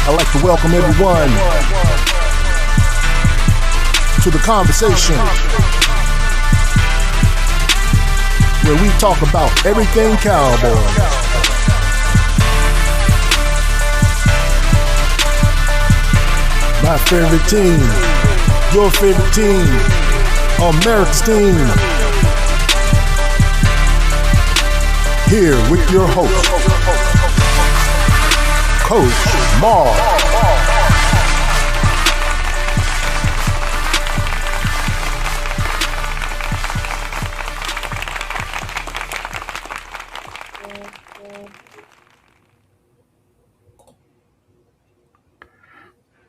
I'd like to welcome everyone to the conversation where we talk about everything Cowboys. My favorite team, your favorite team, America's team. Here with your host, Coach Marv.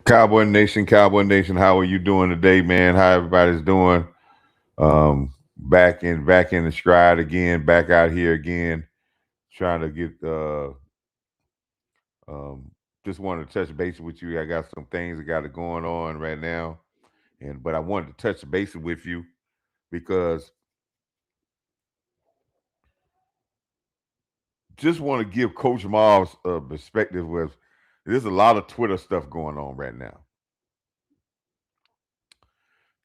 Cowboy Nation, how are you doing today, man? How everybody's doing? Back in the stride again, back out here again, trying to get just wanted to touch base with you. I got some things that got it going on right now, but I wanted to touch base with you because just want to give Coach Marv's perspective with there's a lot of Twitter stuff going on right now.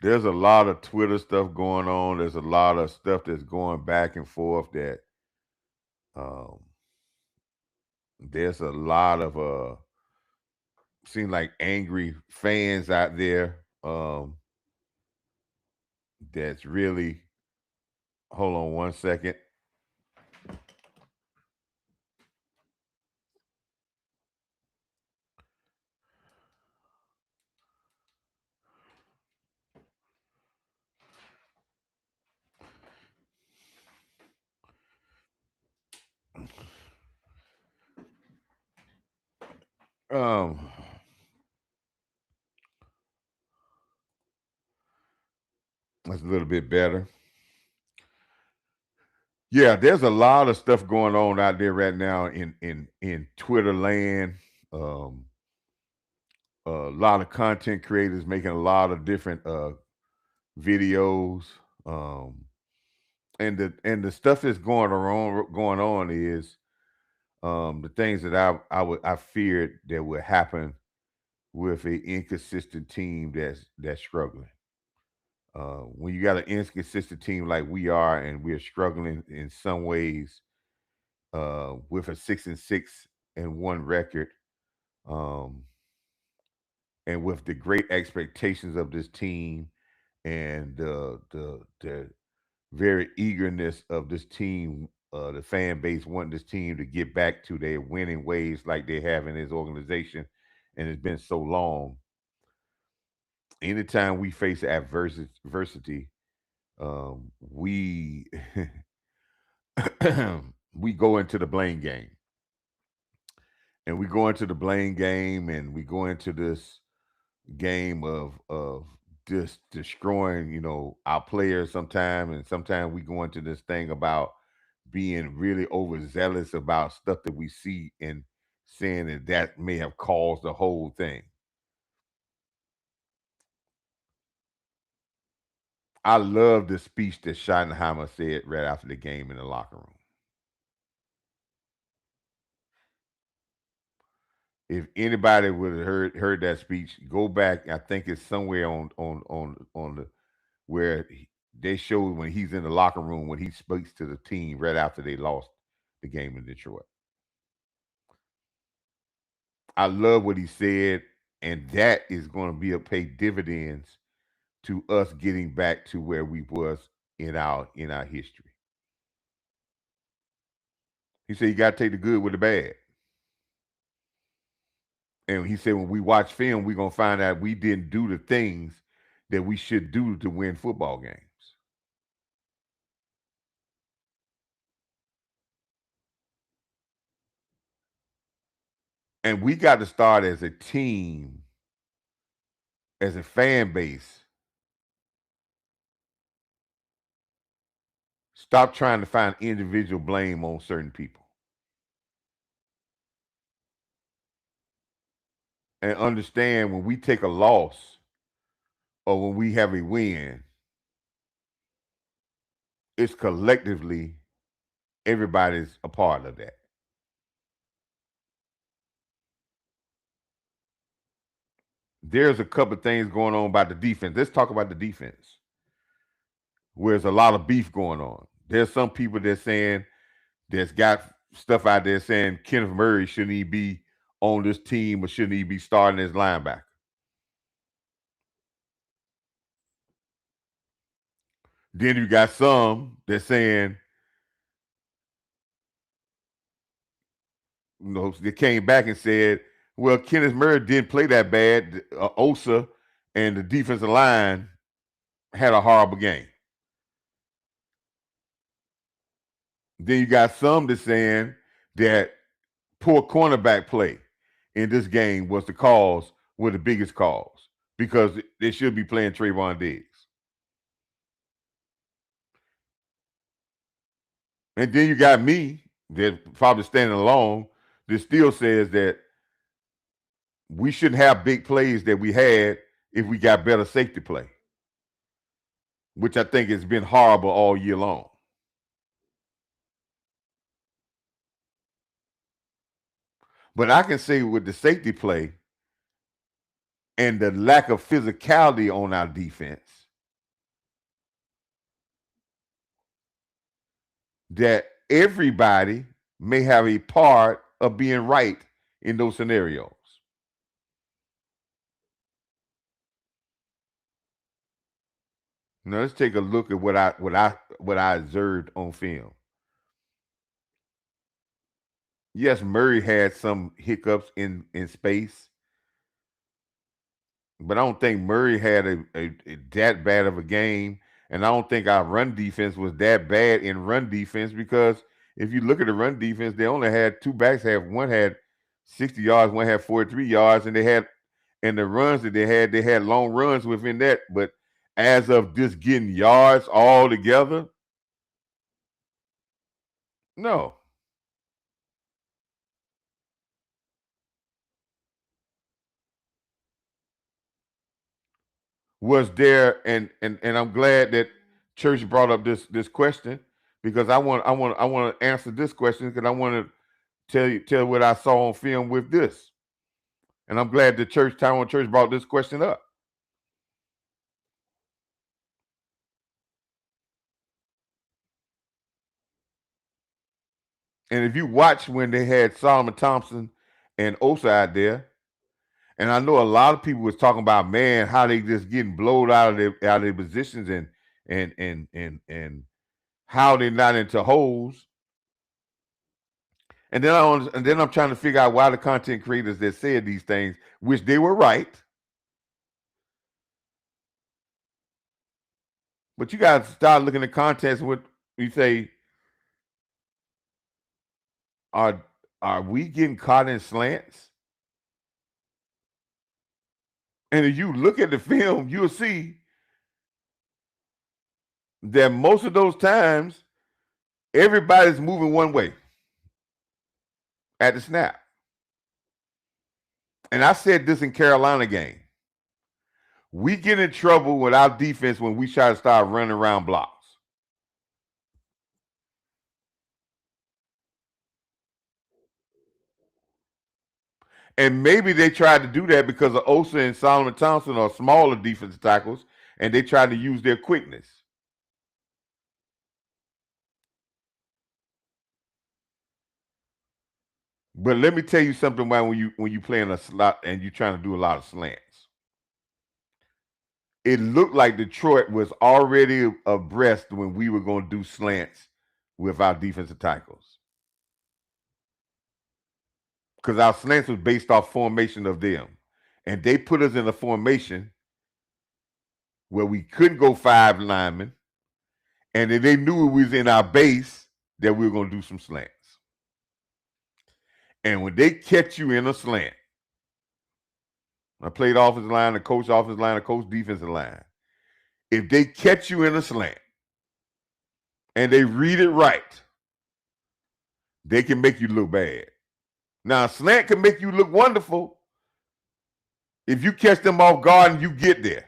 There's a lot of Twitter stuff going on. There's a lot of stuff that's going back and forth that um, there's a lot of seem like angry fans out there that's really hold on one second. That's a little bit better. Yeah, there's a lot of stuff going on out there right now in Twitter land. A lot of content creators making a lot of different videos. And the stuff that's going on is the things that I feared that would happen with an inconsistent team that's struggling. When you got an inconsistent team like we are, and we're struggling in some ways with a 6-6-1 record, um, and with the great expectations of this team and the very eagerness of this team, the fan base wanting this team to get back to their winning ways like they have in this organization, and it's been so long. Anytime we face adversity, we we go into the blame game, and we go into the blame game, and we go into this game of just destroying, our players sometimes, and sometimes we go into this thing about being really overzealous about stuff that we see and saying that may have caused the whole thing. I love the speech that Schottenheimer said right after the game in the locker room. If anybody would have heard that speech, go back. I think it's somewhere on the where they showed when he's in the locker room when he speaks to the team right after they lost the game in Detroit. I love what he said, and that is going to be a pay dividends to us getting back to where we was in our history. He said you got to take the good with the bad. And he said when we watch film, we're gonna find out we didn't do the things that we should do to win football games. And we got to start as a team, as a fan base. Stop trying to find individual blame on certain people. And understand when we take a loss or when we have a win, it's collectively everybody's a part of that. there's a couple of things going on about the defense. Let's talk about the defense, where there's a lot of beef going on. There's some people that's saying that's got stuff out there saying Kenneth Murray shouldn't he be on this team or shouldn't he be starting as linebacker. Then you got some that's saying, they came back and said, well, Kenneth Murray didn't play that bad. Osa and the defensive line had a horrible game. Then you got some that's saying that poor cornerback play in this game was the biggest cause because they should be playing Trayvon Diggs. And then you got me that probably standing alone that still says that we shouldn't have big plays that we had if we got better safety play, which I think has been horrible all year long. But I can say with the safety play and the lack of physicality on our defense, that everybody may have a part of being right in those scenarios. Now let's take a look at what I observed on film. Yes, Murray had some hiccups in space, but I don't think Murray had a that bad of a game, and I don't think our run defense was that bad in run defense because if you look at the run defense, they only had two backs. One had 60 yards, one had 43 yards, and the runs that they had long runs within that. But as of just getting yards all together, no. Was there and I'm glad that Church brought up this question because I want to answer this question because I want to tell what I saw on film with this. And I'm glad the Taiwan Church brought this question up. And if you watch when they had Solomon Thompson and Osa out there, and I know a lot of people was talking about, man, how they just getting blowed out of their positions and how they're not into holes. And then I'm trying to figure out why the content creators that said these things, which they were right, but you got to start looking at context. What you say, are we getting caught in slants? And if you look at the film, you'll see that most of those times, everybody's moving one way at the snap. And I said this in Carolina game. We get in trouble with our defense when we try to start running around blocks. And maybe they tried to do that because of Osa and Solomon Thompson are smaller defensive tackles, and they tried to use their quickness. But let me tell you something about when you play in a slot and you're trying to do a lot of slants. It looked like Detroit was already abreast when we were going to do slants with our defensive tackles. Because our slants was based off formation of them. And they put us in a formation where we couldn't go five linemen. And then they knew it was in our base that we were going to do some slants. And when they catch you in a slant, I played offensive line, I coached offensive line, I coached defensive line. If they catch you in a slant and they read it right, they can make you look bad. Now, a slant can make you look wonderful if you catch them off guard and you get there.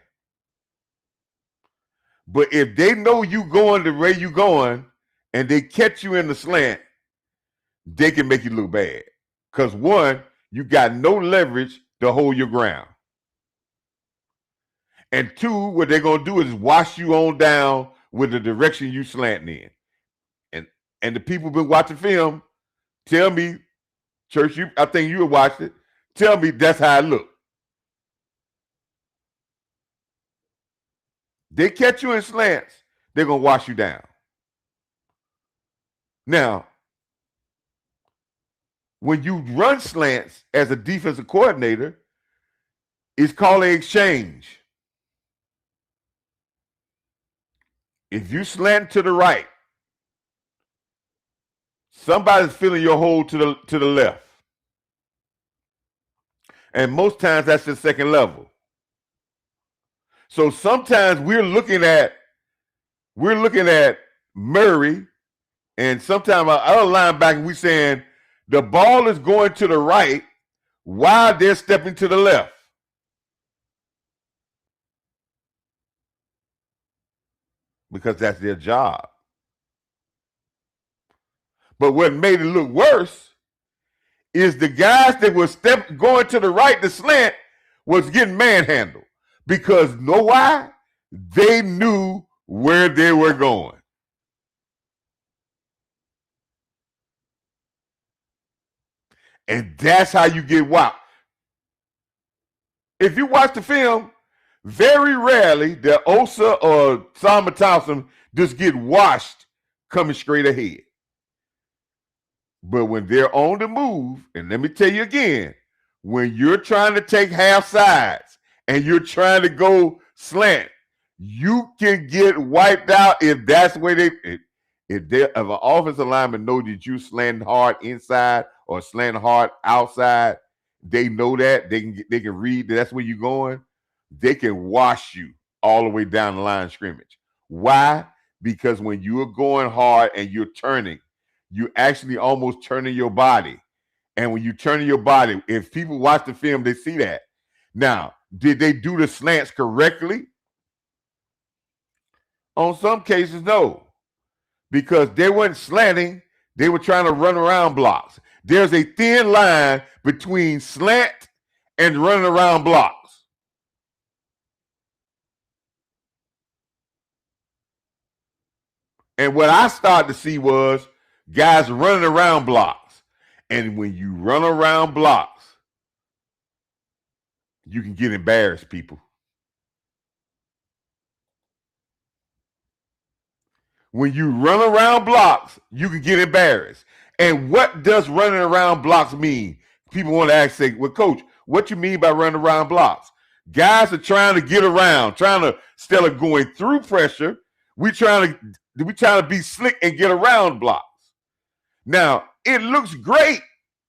But if they know you going the way you going and they catch you in the slant, they can make you look bad. Because one, you got no leverage to hold your ground. And two, what they're going to do is wash you on down with the direction you slanting in. And the people been watching film tell me, Church, I think you have watched it. Tell me that's how it look. They catch you in slants, they're going to wash you down. Now, when you run slants as a defensive coordinator, it's called an exchange. If you slant to the right, somebody's filling your hole to the left. And most times that's the second level. So sometimes we're looking at Murray, and sometimes our other linebacker, we saying the ball is going to the right while they're stepping to the left. Because that's their job. But what made it look worse is the guys that were going to the right, the slant, was getting manhandled. Because know why? They knew where they were going. And that's how you get whopped. If you watch the film, very rarely the Osa or Sama Thompson just get washed coming straight ahead. But when they're on the move, and let me tell you again, when you're trying to take half sides and you're trying to go slant, you can get wiped out if that's where if an offensive lineman know that you slanting hard inside or slanting hard outside, they know that they can read that that's where you're going. They can wash you all the way down the line of scrimmage. Why? Because when you are going hard and you're turning, you actually almost turning your body. And when you turn your body, if people watch the film, they see that. Now, did they do the slants correctly? On some cases, no. Because they weren't slanting, they were trying to run around blocks. There's a thin line between slant and running around blocks. And what I started to see was guys running around blocks. And when you run around blocks, you can get embarrassed, people. When you run around blocks, you can get embarrassed. And what does running around blocks mean? People want to ask, say, well, Coach, what you mean by running around blocks? Guys are trying to get around, instead of going through pressure, we trying to be slick and get around blocks. Now, it looks great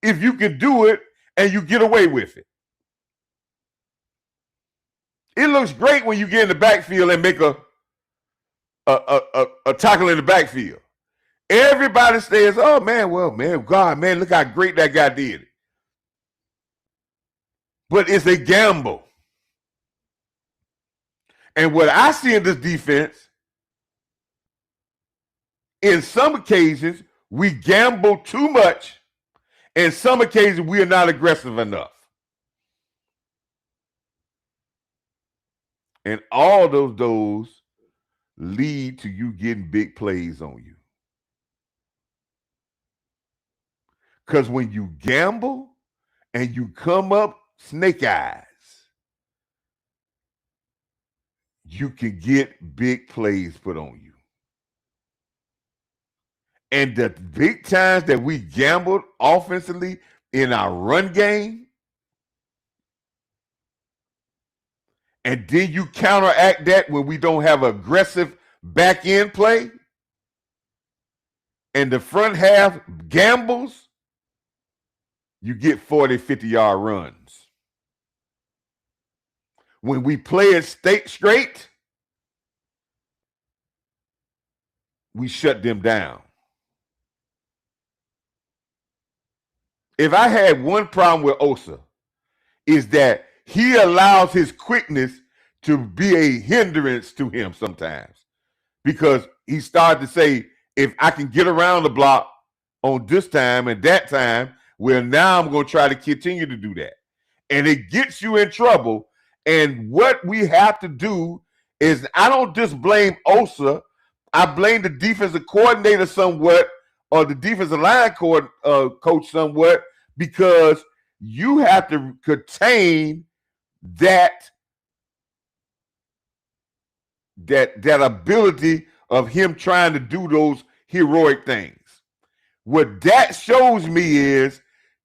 if you can do it and you get away with it. It looks great when you get in the backfield and make a tackle in the backfield. Everybody says, oh, man, well, man, God, man, look how great that guy did it. But it's a gamble. And what I see in this defense, in some occasions, we gamble too much. In some occasions, we are not aggressive enough. And all those lead to you getting big plays on you. Because when you gamble and you come up snake eyes, you can get big plays put on you. And the big times that we gambled offensively in our run game, and then you counteract that when we don't have aggressive back end play, and the front half gambles, you get 40, 50-yard runs. When we play it straight, we shut them down. If I had one problem with Osa, is that he allows his quickness to be a hindrance to him sometimes. Because he started to say, if I can get around the block on this time and that time, well, now I'm going to try to continue to do that. And it gets you in trouble. And what we have to do is, I don't just blame Osa. I blame the defensive coordinator somewhat, or the defensive line coach somewhat, because you have to contain that ability of him trying to do those heroic things. What that shows me is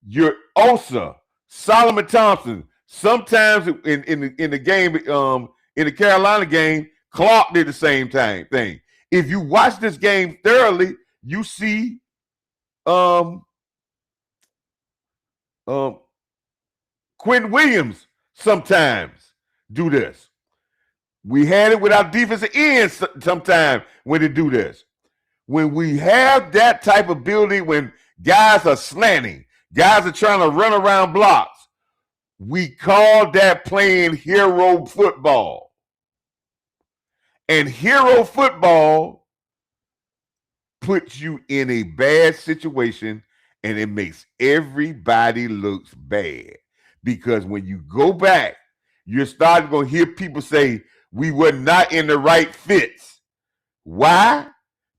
your Osa, Solomon Thompson. Sometimes in the game, in the Carolina game, Clark did the same thing. If you watch this game thoroughly, you see Quinn Williams sometimes do this. We had it with our defensive ends sometimes when they do this. When we have that type of building, when guys are slanting, guys are trying to run around blocks, we call that playing hero football. And hero football puts you in a bad situation, and it makes everybody look bad. Because when you go back, you're starting to hear people say, we were not in the right fits. Why?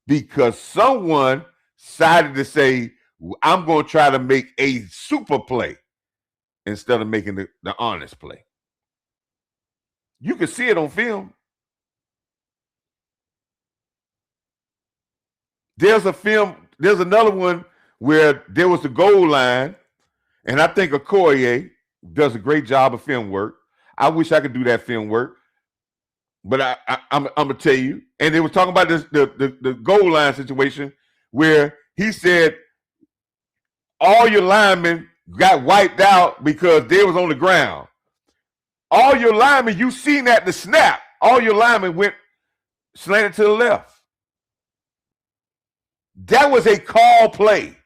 Because someone decided to say, I'm going to try to make a super play instead of making the honest play. You can see it on film. There's another one where there was the goal line, and I think Okoye does a great job of film work. I wish I could do that film work. But I'm gonna tell you, and they were talking about this the goal line situation where he said all your linemen got wiped out because they was on the ground. All your linemen, you seen that the snap, all your linemen went slanted to the left. That was a call play.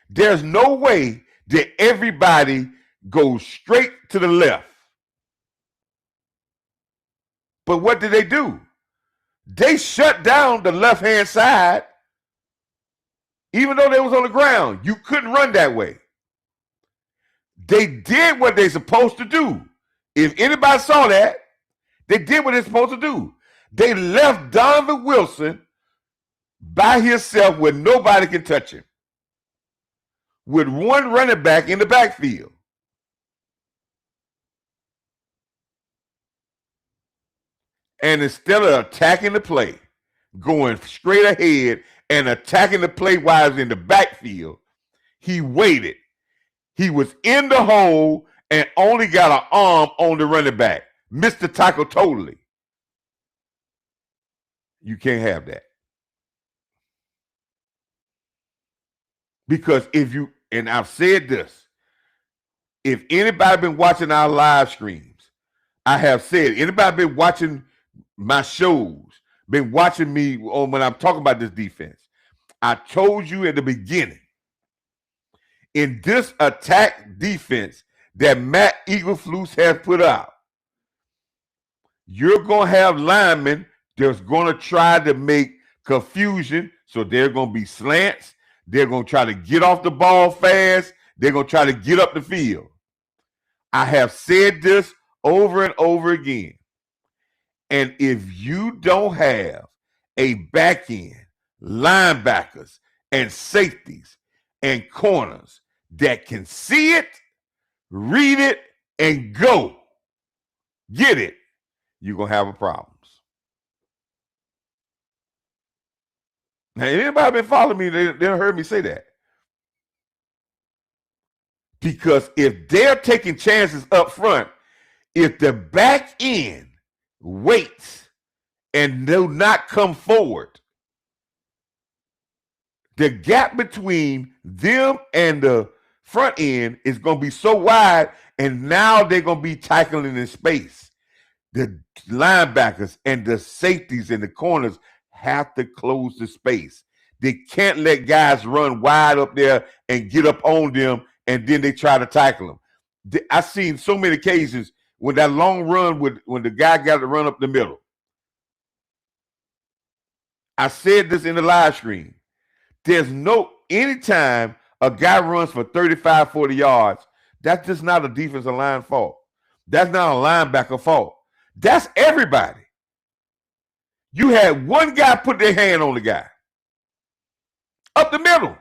There's no way that everybody goes straight to the left. But what did they do? They shut down the left-hand side, even though they was on the ground. You couldn't run that way. They did what they're supposed to do. If anybody saw that, they did what they're supposed to do. They left Donovan Wilson by himself where nobody can touch him, with one running back in the backfield. And instead of attacking the play, going straight ahead and attacking the play while he was in the backfield, he waited. He was in the hole and only got an arm on the running back. Missed the tackle totally. You can't have that. Because if you, and I've said this, if anybody been watching our live streams, I have said, anybody been watching my shows, been watching me when I'm talking about this defense, I told you at the beginning, in this attack defense that Matt Eagleflus has put out, you're going to have linemen that's going to try to make confusion. So they're going to be slants. They're going to try to get off the ball fast. They're going to try to get up the field. I have said this over and over again. And if you don't have a back end, linebackers and safeties and corners that can see it, read it, and go get it, you're going to have a problems. Now, anybody been following me, they heard me say that. Because if they're taking chances up front, if the back end waits and do not come forward, the gap between them and the front end is going to be so wide, and now they're going to be tackling in space. The linebackers and the safeties and the corners have to close the space. They can't let guys run wide up there and get up on them, and then they try to tackle them. I've seen so many occasions when that long run, when the guy got to run up the middle. I said this in the live stream. There's anytime a guy runs for 35, 40 yards, that's just not a defensive line fault. That's not a linebacker fault. That's everybody. You had one guy put their hand on the guy. Up the middle.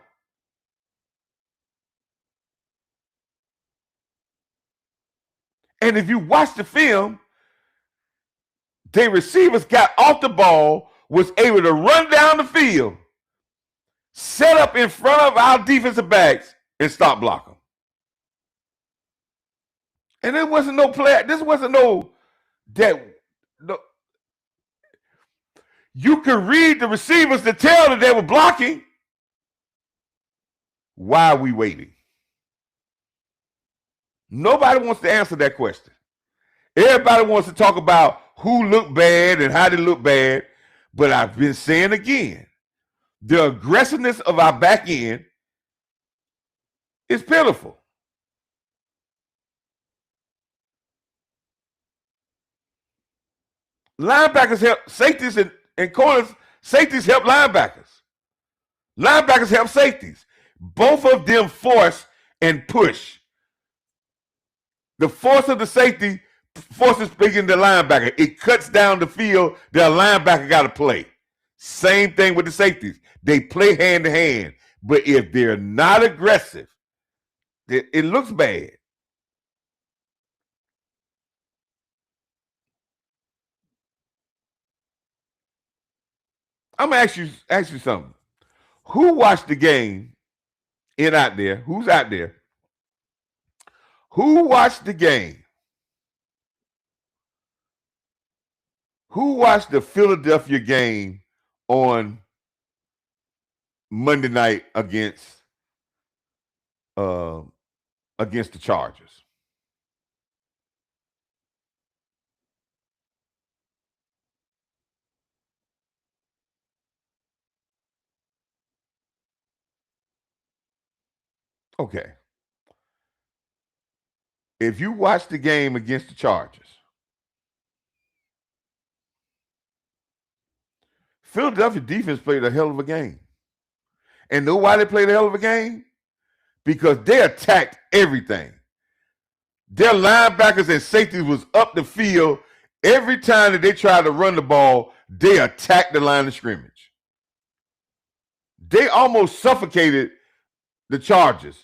And if you watch the film, their receivers got off the ball, was able to run down the field, set up in front of our defensive backs, and stop blocking. And there wasn't no play. This wasn't no. You could read the receivers to tell that they were blocking. Why are we waiting? Nobody wants to answer that question. Everybody wants to talk about who looked bad and how they look bad. But I've been saying again, the aggressiveness of our back end is pitiful. Linebackers help safeties and corners. Safeties help linebackers. Linebackers help safeties. Both of them force and push. The force of the safety forces picking the linebacker. It cuts down the field that a linebacker got to play. Same thing with the safeties. They play hand to hand. But if they're not aggressive, it looks bad. I'm going to ask you something. Who watched the game out there? Who's out there? Who watched the game? Who watched the Philadelphia game on Monday night against the Chargers? Okay. If you watch the game against the Chargers, Philadelphia defense played a hell of a game. And know why they played a hell of a game? Because they attacked everything. Their linebackers and safeties was up the field. Every time that they tried to run the ball, they attacked the line of scrimmage. They almost suffocated the Chargers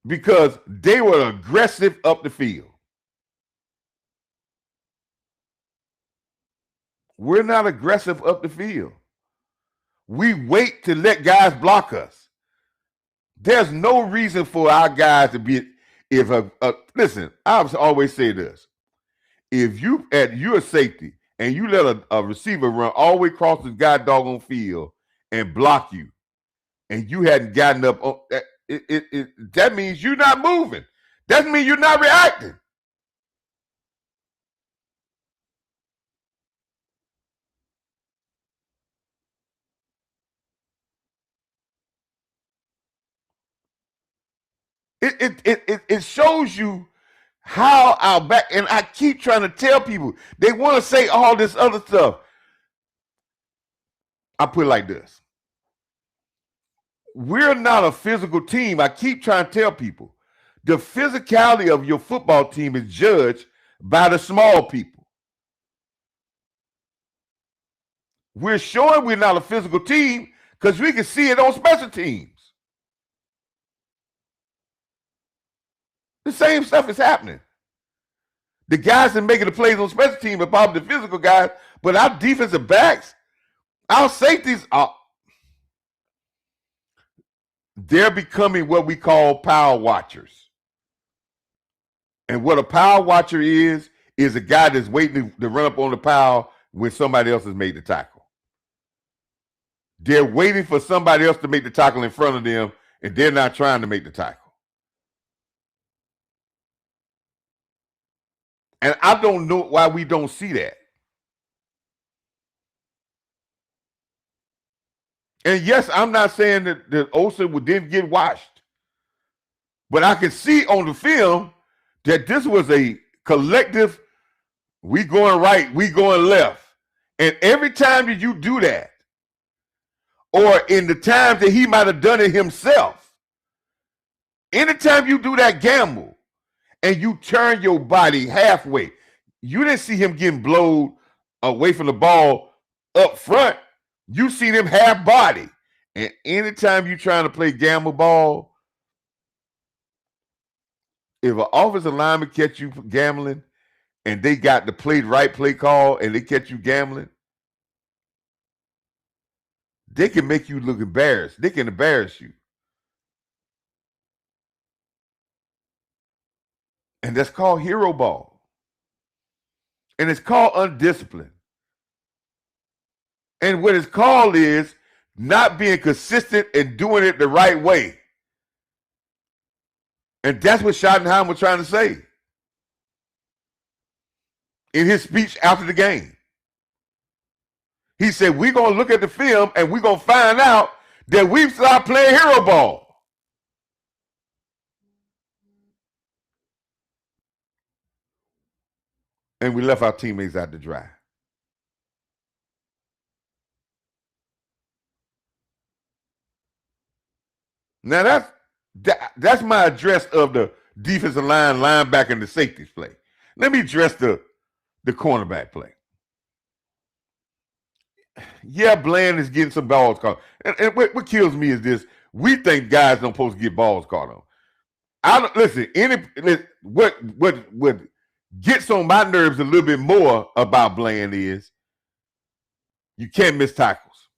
because they were aggressive up the field. We're not aggressive up the field. We wait to let guys block us. There's no reason for our guys to be. Listen, I always say this: if you're a safety and you let a receiver run all the way across the doggone field and block you, and you hadn't gotten up, that means you're not moving. That means you're not reacting. It shows you how our back, and I keep trying to tell people, they want to say all this other stuff. I put it like this. We're not a physical team. I keep trying to tell people, the physicality of your football team is judged by the small people. We're showing we're not a physical team because we can see it on special teams. The same stuff is happening. The guys that making the plays on special team are probably the physical guys, but our defensive backs, our safeties they're becoming what we call power watchers. And what a power watcher is a guy that's waiting to run up on the power when somebody else has made the tackle. They're waiting for somebody else to make the tackle in front of them, and they're not trying to make the tackle. And I don't know why we don't see that. And yes, I'm not saying that Olsen didn't get washed. But I can see on the film that this was a collective, we going right, we going left. And every time that you do that, or in the times that he might have done it himself, anytime you do that gamble, and you turn your body halfway. You didn't see him getting blowed away from the ball up front. You see them half body. And anytime you're trying to play gamble ball, if an offensive lineman catch you gambling and they got the right play call and they catch you gambling, they can make you look embarrassed. They can embarrass you. And that's called hero ball. And it's called undisciplined. And what it's called is not being consistent and doing it the right way. And that's what Schottenheimer was trying to say in his speech after the game. He said, we're going to look at the film and we're going to find out that we've stopped playing hero ball. And we left our teammates out to dry. Now that's my address of the defensive line, linebacker, and the safeties play. Let me address the cornerback play. Yeah, Bland is getting some balls caught. And what kills me is this: we think guys don't supposed to get balls caught on. I don't listen. What gets on my nerves a little bit more about Bland is you can't miss tackles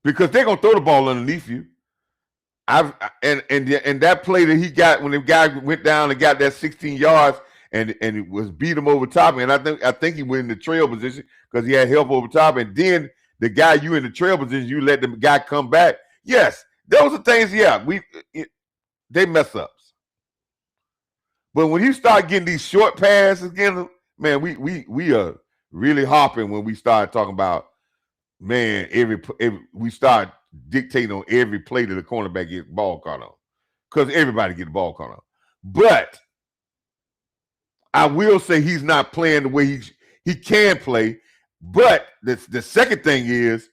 because they're gonna throw the ball underneath you. And that play that he got when the guy went down and got that 16 yards and it was beat him over top. And I think he went in the trail position because he had help over top. And then the guy you in the trail position, you let the guy come back. Yes, those are things. Yeah, they mess ups. But when you start getting these short passes again, man, we are really hopping when we start talking about, man, we start dictating on every play that the cornerback gets ball caught on, because everybody gets the ball caught on. But I will say he's not playing the way he can play. But the second thing is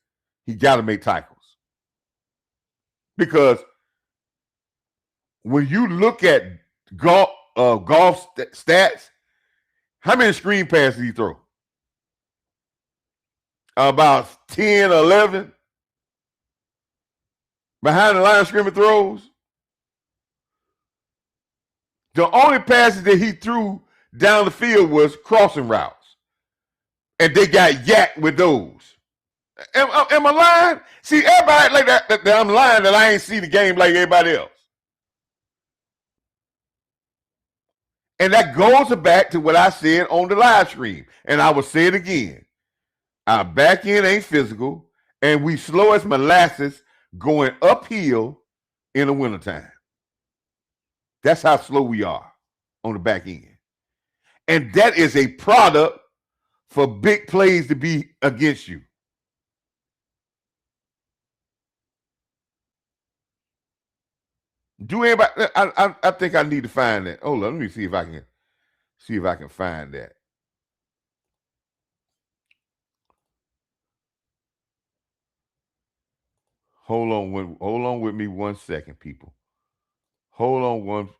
he got to make tackles, because when you look at golf stats, how many screen passes did he throw? About 10 or 11 behind the line of scrimmage throws. The only passes that he threw down the field was crossing routes, and they got yacked with those. Am I lying? See, everybody like that I'm lying, that I ain't see the game like everybody else. And that goes back to what I said on the live stream, and I will say it again. Our back end ain't physical, and we slow as molasses going uphill in the wintertime. That's how slow we are on the back end. And that is a product for big plays to be against you. Do anybody? I think I need to find that. Hold on, let me see if I can find that. Hold on with me 1 second, people. Hold on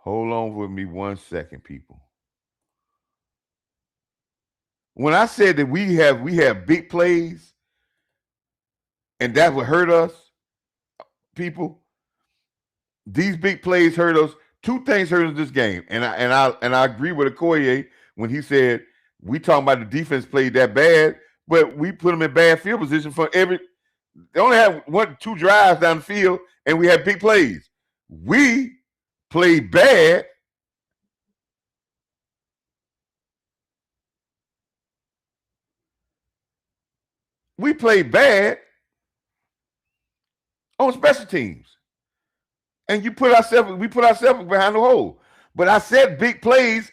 Hold on with me 1 second, people. When I said that we have big plays, and that would hurt us, people, these big plays hurt us. Two things hurt us this game, and I agree with Okoye when he said we talking about the defense played that bad, but we put them in bad field position for every. They only had 1-2 drives down the field, and we had big plays. We played bad. We played bad on special teams, and we put ourselves behind the hole. But I said big plays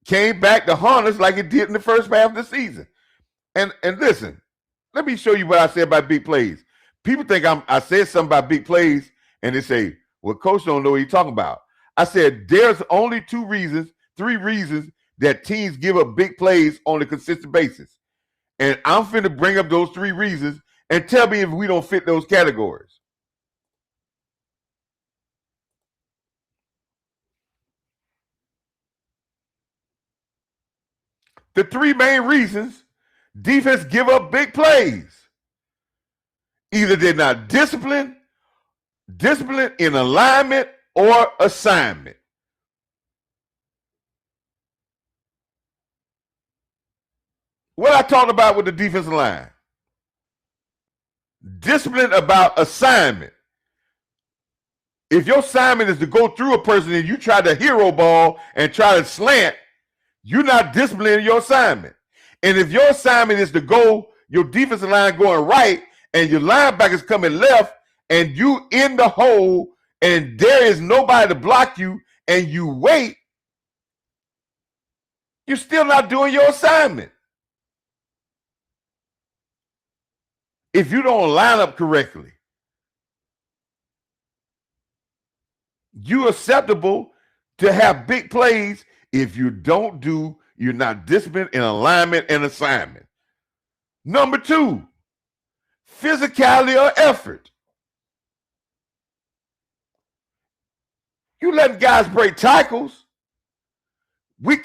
came back to haunt us like it did in the first half of the season. And listen, let me show you what I said about big plays. People think I said something about big plays, and they say, well, coach don't know what he's talking about. I said there's only 3 reasons that teams give up big plays on a consistent basis. And I'm finna bring up those 3 reasons and tell me if we don't fit those categories. The 3 main reasons defense give up big plays. Either they're not disciplined in alignment or assignment. What I talked about with the defensive line. Discipline about assignment. If your assignment is to go through a person and you try to hero ball and try to slant, you're not disciplining your assignment. And if your assignment is to go, your defensive line going right and your linebackers coming left and you in the hole and there is nobody to block you and you wait, you're still not doing your assignment. If you don't line up correctly, you're acceptable to have big plays. If you don't do, you're not disciplined in alignment and assignment. Number 2, physicality or effort. You letting guys break tackles. We're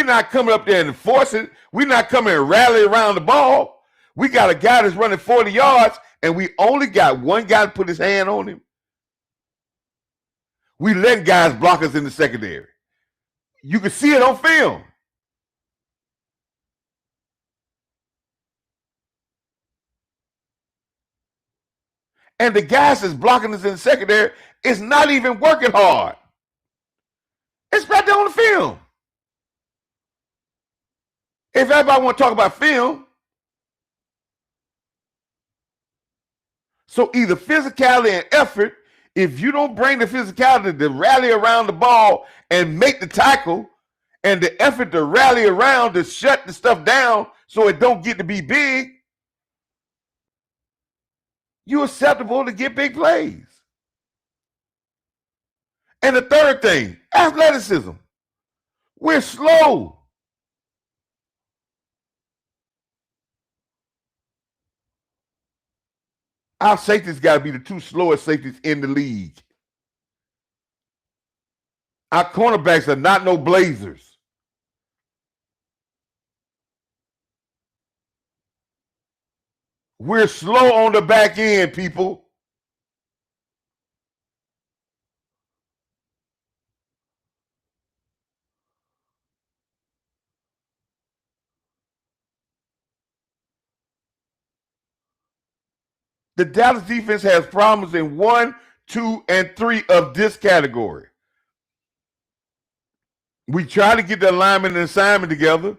not coming up there and enforcing. We're not coming and rally around the ball. We got a guy that's running 40 yards, and we only got one guy to put his hand on him. We letting guys block us in the secondary. You can see it on film. And the guys that's blocking us in the secondary is not even working hard. It's right there on the film. If everybody want to talk about film, so either physicality and effort, if you don't bring the physicality to rally around the ball and make the tackle, and the effort to rally around to shut the stuff down so it don't get to be big, you're acceptable to get big plays. And the third thing, athleticism. We're slow. Our safeties got to be the 2 slowest safeties in the league. Our cornerbacks are not no blazers. We're slow on the back end, people. The Dallas defense has problems in 1, 2, and 3 of this category. We try to get the alignment and assignment together.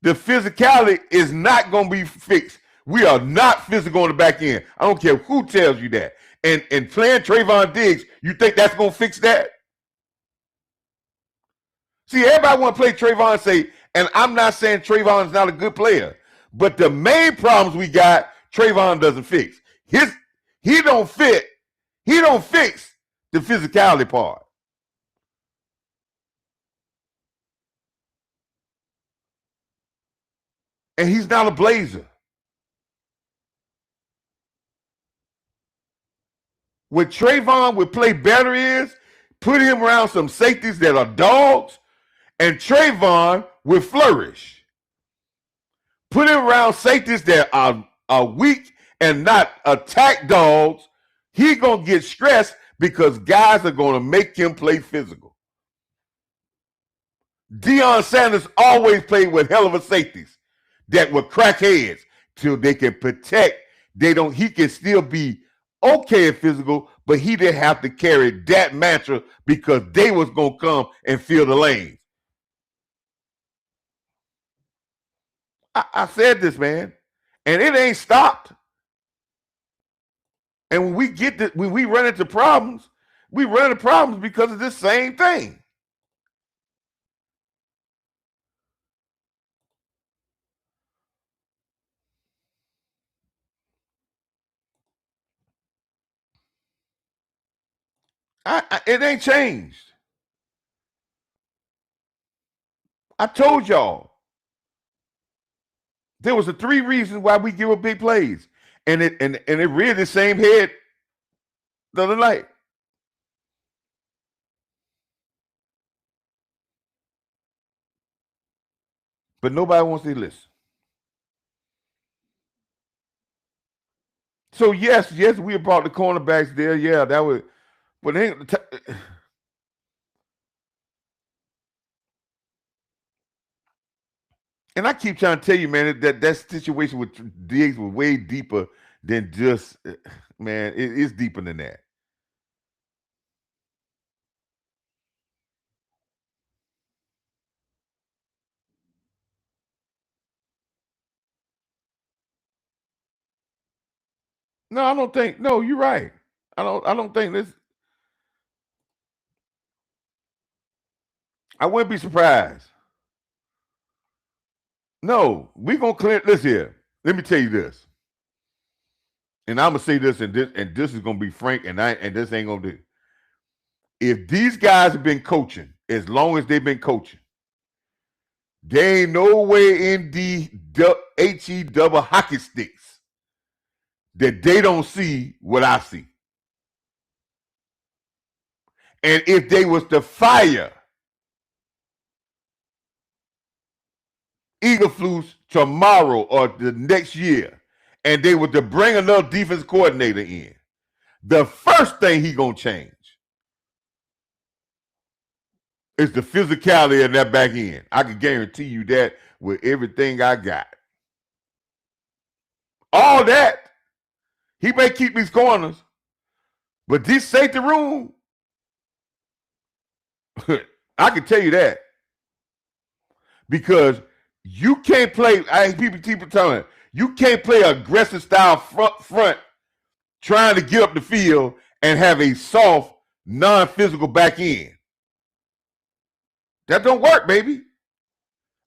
The physicality is not going to be fixed. We are not physical on the back end. I don't care who tells you that. And playing Trayvon Diggs, you think that's going to fix that? See, everybody want to play Trayvon and say, and I'm not saying Trayvon is not a good player, but the main problems we got, Trayvon doesn't fix. He don't fix the physicality part. And he's not a blazer. What Trayvon would play better is put him around some safeties that are dogs, and Trayvon would flourish. Put him around safeties that are weak and not attack dogs. He's going to get stressed because guys are going to make him play physical. Deion Sanders always played with hell of a safeties that were crackheads till they can protect. He can still be okay at physical, but he didn't have to carry that mantra because they was going to come and fill the lanes. I said this, man, and it ain't stopped. And when we run into problems, we run into problems because of this same thing. It ain't changed. I told y'all there was the three reasons why we give up big plays, and it reared the same head the other night. But nobody wants to listen. So yes, we brought the cornerbacks there. Yeah, that was, but and I keep trying to tell you, man, that situation with Diggs was way deeper than just, man. It's deeper than that. No, I don't think. No, you're right. I don't think this. I wouldn't be surprised. No, we gonna clear this here. Let me tell you this, and I'm gonna say this, and this is gonna be frank, and this ain't gonna do. If these guys have been coaching as long as they've been coaching, there ain't no way in the he double hockey sticks that they don't see what I see. And if they was to fire Eagleflus tomorrow or the next year, and they were to bring another defense coordinator in, the first thing he gonna change is the physicality of that back end. I can guarantee you that with everything I got. All that, he may keep his corners, but this safety room, I can tell you that because you can't play. People telling me, you can't play aggressive style front trying to get up the field and have a soft, non-physical back end. That don't work, baby.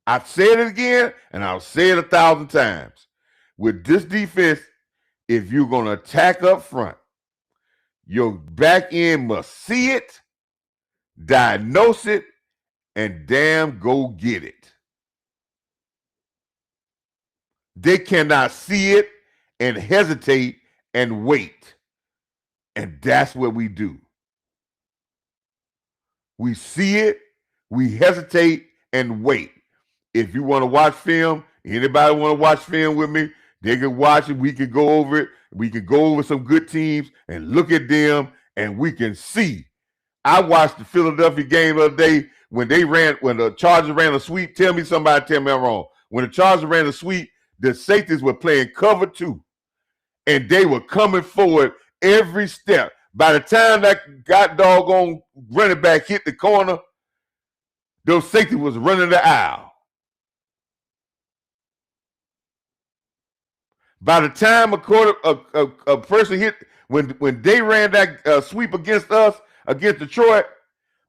I've said it again, and I'll say it 1,000 times. With this defense, if you're going to attack up front, your back end must see it, diagnose it, and damn go get it. They cannot see it and hesitate and wait. And that's what we do. We see it, we hesitate, and wait. If you want to watch film, anybody want to watch film with me, they can watch it. We can go over it. We can go over some good teams and look at them, and we can see. I watched the Philadelphia game the other day when the Chargers ran a sweep. Somebody tell me I'm wrong. When the Chargers ran a sweep, the safeties were playing cover two, and they were coming forward every step. By the time that got doggone running back hit the corner, those safety was running the aisle. By the time a person hit when they ran that sweep against us against Detroit,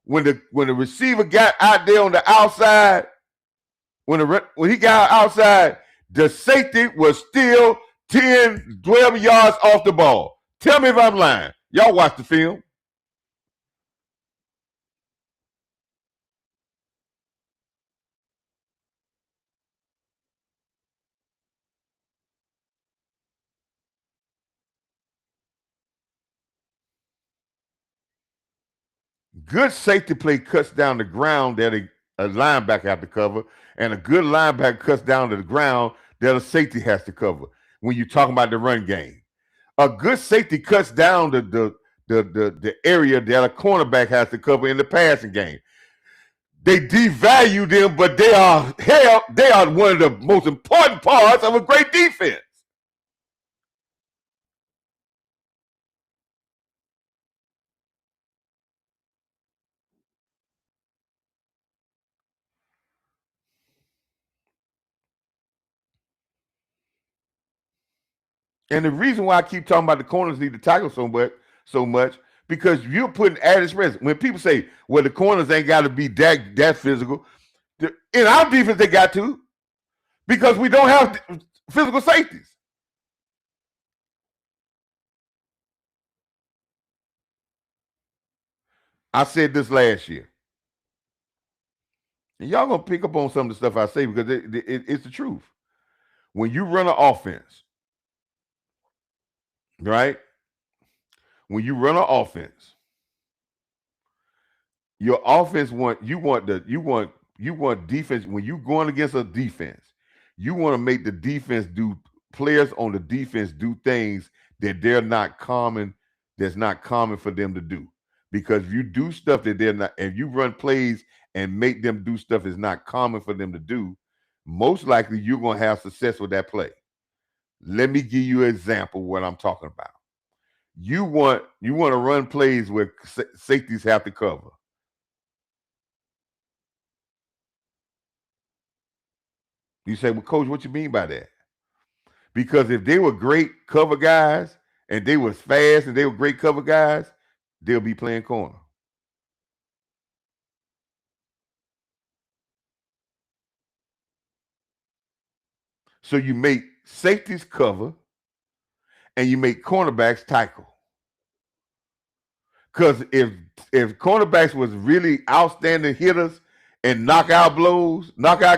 when the receiver got out there on the outside, when he got outside, the safety was still 10, 12 yards off the ball. Tell me if I'm lying. Y'all watch the film. Good safety play cuts down the ground that a linebacker has to cover, and a good linebacker cuts down to the ground that a safety has to cover. When you're talking about the run game, a good safety cuts down the area that a cornerback has to cover in the passing game. They devalue them, but they are one of the most important parts of a great defense. And the reason why I keep talking about the corners need to tackle so much, because you're putting added stress. When people say, "Well, the corners ain't got to be that physical," in our defense they got to, because we don't have physical safeties. I said this last year. And y'all gonna pick up on some of the stuff I say because it's the truth. When you run an offense, right? When you run an offense, your offense you want defense when you going against a defense. You want to make the defense do players on the defense do things that they're not common. That's not common for them to do because if you do stuff that they're not, if you run plays and make them do stuff that's not common for them to do, most likely you're gonna have success with that play. Let me give you an example of what I'm talking about. You want to run plays where safeties have to cover. You say, well, coach, what you mean by that? Because if they were great cover guys and they was fast and they were great cover guys, they'll be playing corner. So you make safeties cover and you make cornerbacks tackle. Because if cornerbacks was really outstanding hitters and knockout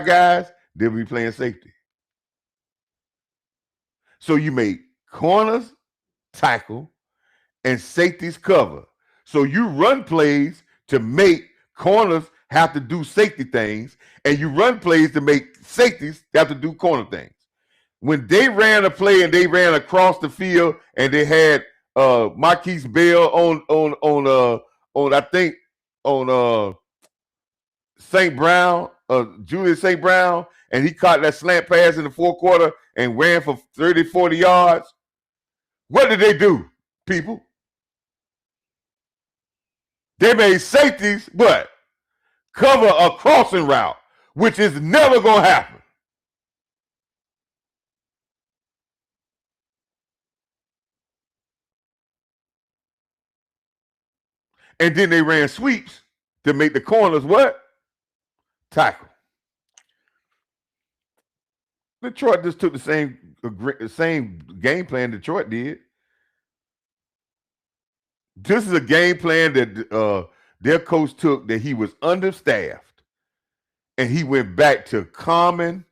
guys, they'll be playing safety. So you make corners tackle and safeties cover. So you run plays to make corners have to do safety things, and you run plays to make safeties have to do corner things. When they ran a play and they ran across the field and they had Marquise Bell on I think on St. Brown, Julius St. Brown, and he caught that slant pass in the fourth quarter and ran for 30, 40 yards. What did they do, people? They made safeties, what? Cover a crossing route, which is never going to happen. And then they ran sweeps to make the corners what? Tackle. Detroit just took the same game plan Detroit did. This is a game plan that their coach took that he was understaffed, and he went back to common,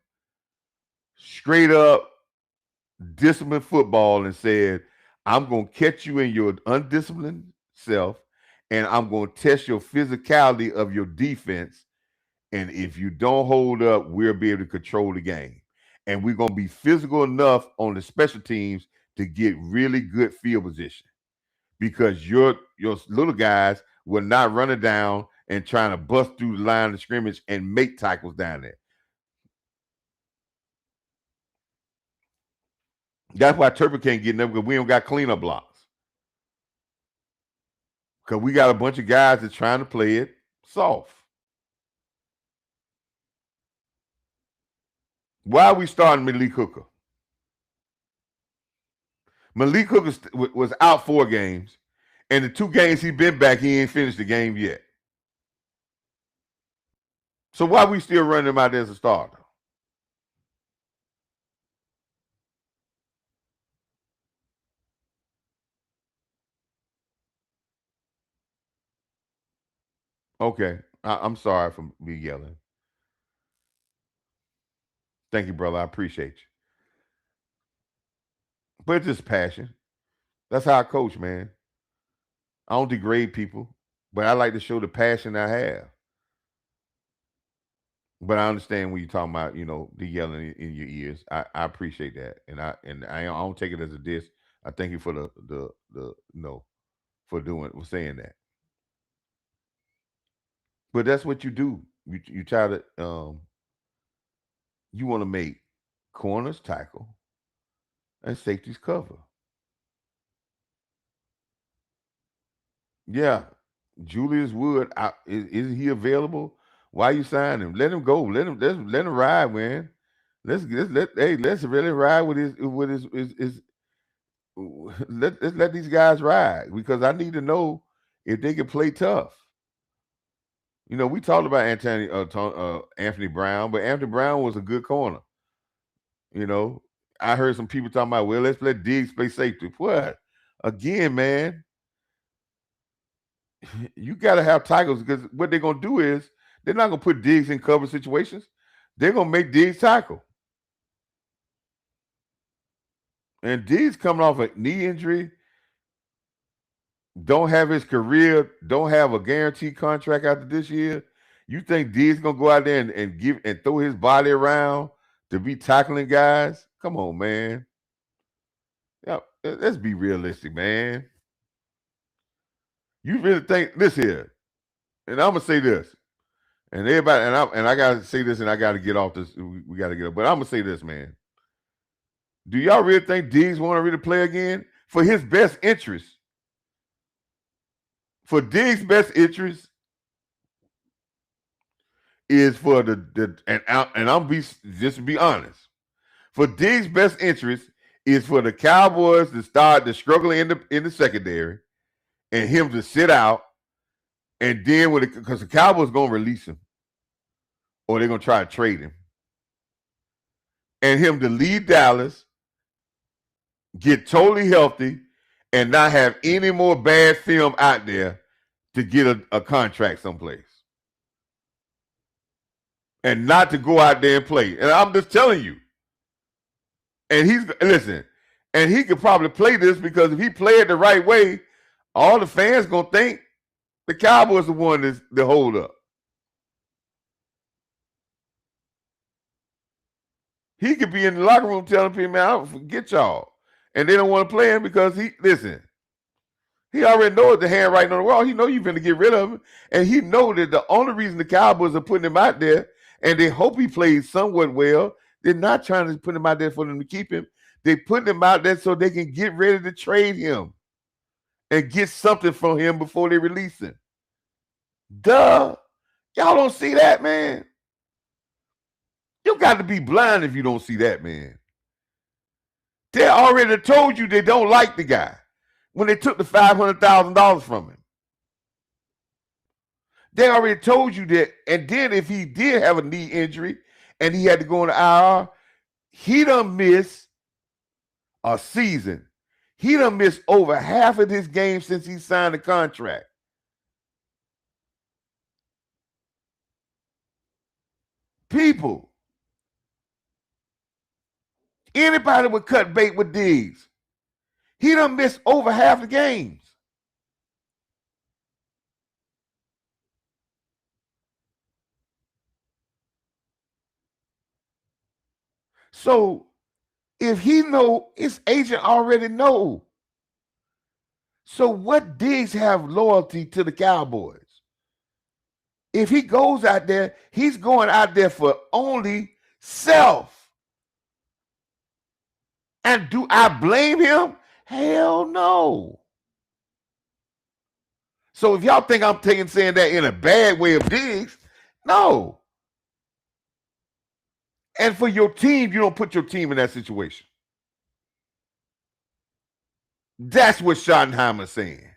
straight up, disciplined football and said, "I'm going to catch you in your undisciplined self, and I'm going to test your physicality of your defense. And if you don't hold up, we'll be able to control the game. And we're going to be physical enough on the special teams to get really good field position because your little guys will not run it down and trying to bust through the line of scrimmage and make tackles down there." That's why Turpin can't get them because we don't got cleanup blocks. Because we got a bunch of guys that's trying to play it soft. Why are we starting Malik Hooker? Malik Hooker was out 4 games, and the 2 games he been back, he ain't finished the game yet. So why we still running him out there as a starter? Okay, I'm sorry for me yelling. Thank you, brother. I appreciate you. But it's just passion. That's how I coach, man. I don't degrade people, but I like to show the passion I have. But I understand when you're talking about, the yelling in your ears. I appreciate that, and I don't take it as a diss. I thank you for the for saying that. But that's what you do. You try to you want to make corners tackle and safeties cover. Yeah, Julius Wood, is he available? Why you sign him? Let him go. Let him ride, man. Let's really ride with his let's let these guys ride because I need to know if they can play tough. We talked about Anthony Brown, but Anthony Brown was a good corner. You know, I heard some people talking about, well, let's let Diggs play safety. What? Again, man, you got to have tackles because what they're gonna do is They're not going to put Diggs in cover situations. They're going to make Diggs tackle. And Diggs coming off a knee injury, don't have his career, don't have a guaranteed contract after this year. You think Diggs going to go out there and give and throw his body around to be tackling guys? Come on, man. Yeah, let's be realistic, man. You really think this here? And I'm gonna say this, and everybody, and I gotta say this, and I gotta get off this. We gotta get up, but I'm gonna say this, man. Do y'all really think Diggs want to really play again for his best interest? For Diggs' best interest is for and I'm just to be honest. For Diggs' best interest is for the Cowboys to start the struggling in the secondary, and him to sit out, and then because the Cowboys gonna release him, or they're gonna try to trade him, and him to leave Dallas, get totally healthy, and not have any more bad film out there to get a contract someplace. And not to go out there and play. And I'm just telling you. And and he could probably play this because if he played the right way, all the fans gonna think the Cowboys the one that's the hold up. He could be in the locker room telling people, man, I don't forget y'all. And they don't want to play him because he already knows the handwriting on the wall. He know you're going to get rid of him. And he know that the only reason the Cowboys are putting him out there, and they hope he plays somewhat well, they're not trying to put him out there for them to keep him. They put him out there so they can get ready to trade him and get something from him before they release him. Duh. Y'all don't see that, man. You got to be blind if you don't see that, man. They already told you they don't like the guy when they took the $500,000 from him. They already told you that. And then if he did have a knee injury and he had to go on the IR, he done miss a season. He done missed over half of his games since he signed the contract. People, anybody would cut bait with Diggs. He done missed over half the games. So if he know, his agent already know. So what Diggs have loyalty to the Cowboys? If he goes out there, he's going out there for only self. And do I blame him? Hell no. So if y'all think I'm saying that in a bad way of Diggs, no. And for your team, you don't put your team in that situation. That's what Schottenheimer's saying.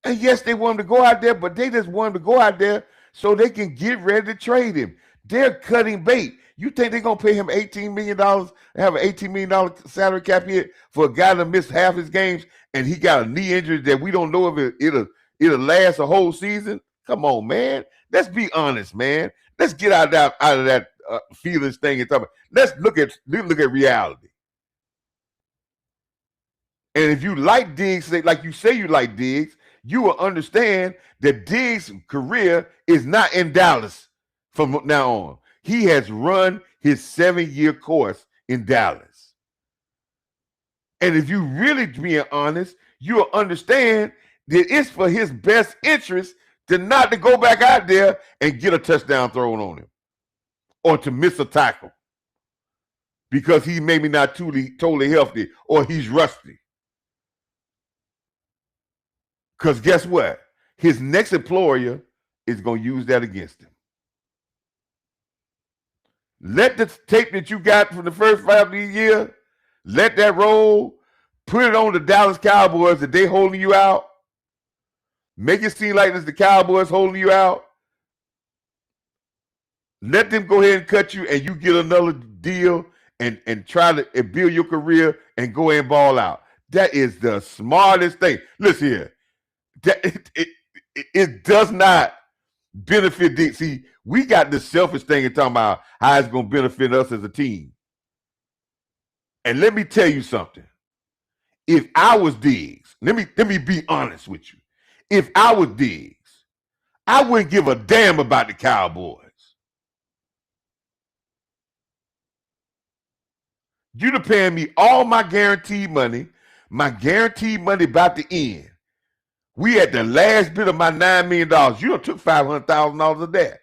And yes, they want him to go out there, but they just want him to go out there so they can get ready to trade him. They're cutting bait. You think they're going to pay him $18 million, have an $18 million salary cap hit for a guy that missed half his games and he got a knee injury that we don't know if it'll last a whole season? Come on, man. Let's be honest, man. Let's get out of that feelings thing and talk about. Let's look at reality. And if you like Diggs, like you say you like Diggs, you will understand that Diggs' career is not in Dallas from now on. He has run his 7-year course in Dallas. And if you really being honest, you'll understand that it's for his best interest not to go back out there and get a touchdown thrown on him or to miss a tackle because he maybe not totally healthy or he's rusty. Because guess what? His next employer is going to use that against him. Let the tape that you got from the first 5 of the year, let that roll. Put it on the Dallas Cowboys that they holding you out. Make it seem like it's the Cowboys holding you out. Let them go ahead and cut you and you get another deal and try to build your career and go ahead and ball out. That is the smartest thing. Listen here. it does not benefit Diggs. See, we got this selfish thing and talking about how it's going to benefit us as a team. And let me tell you something. If I was Diggs, let me be honest with you. If I was Diggs, I wouldn't give a damn about the Cowboys. You'd have paying me all my guaranteed money. My guaranteed money about to end. We at the last bit of my $9 million. You done took $500,000 of that.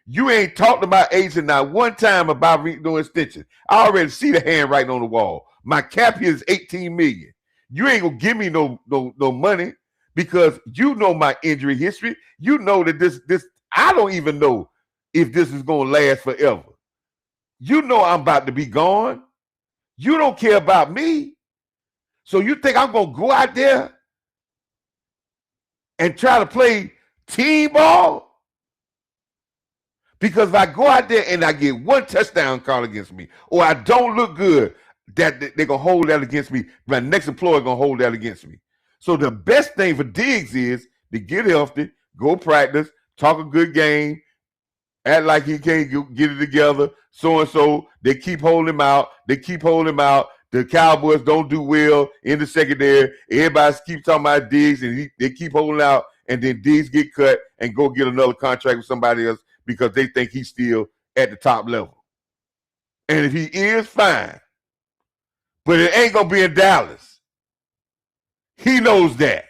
You ain't talked to my agent not one time about no extension. I already see the handwriting on the wall. My cap here is $18 million. You ain't gonna give me no money because you know my injury history. You know that this I don't even know if this is gonna last forever. You know I'm about to be gone. You don't care about me. So you think I'm gonna go out there and try to play team ball? Because if I go out there and I get one touchdown call against me, or I don't look good, that they're gonna hold that against me. My next employer gonna hold that against me. So the best thing for Diggs is to get healthy, go practice, talk a good game, act like he can't get it together. So and so, they keep holding him out. They keep holding him out. The Cowboys don't do well in the secondary. Everybody keeps talking about Diggs, and they keep holding out. And then Diggs get cut and go get another contract with somebody else because they think he's still at the top level. And if he is, fine. But it ain't going to be in Dallas. He knows that.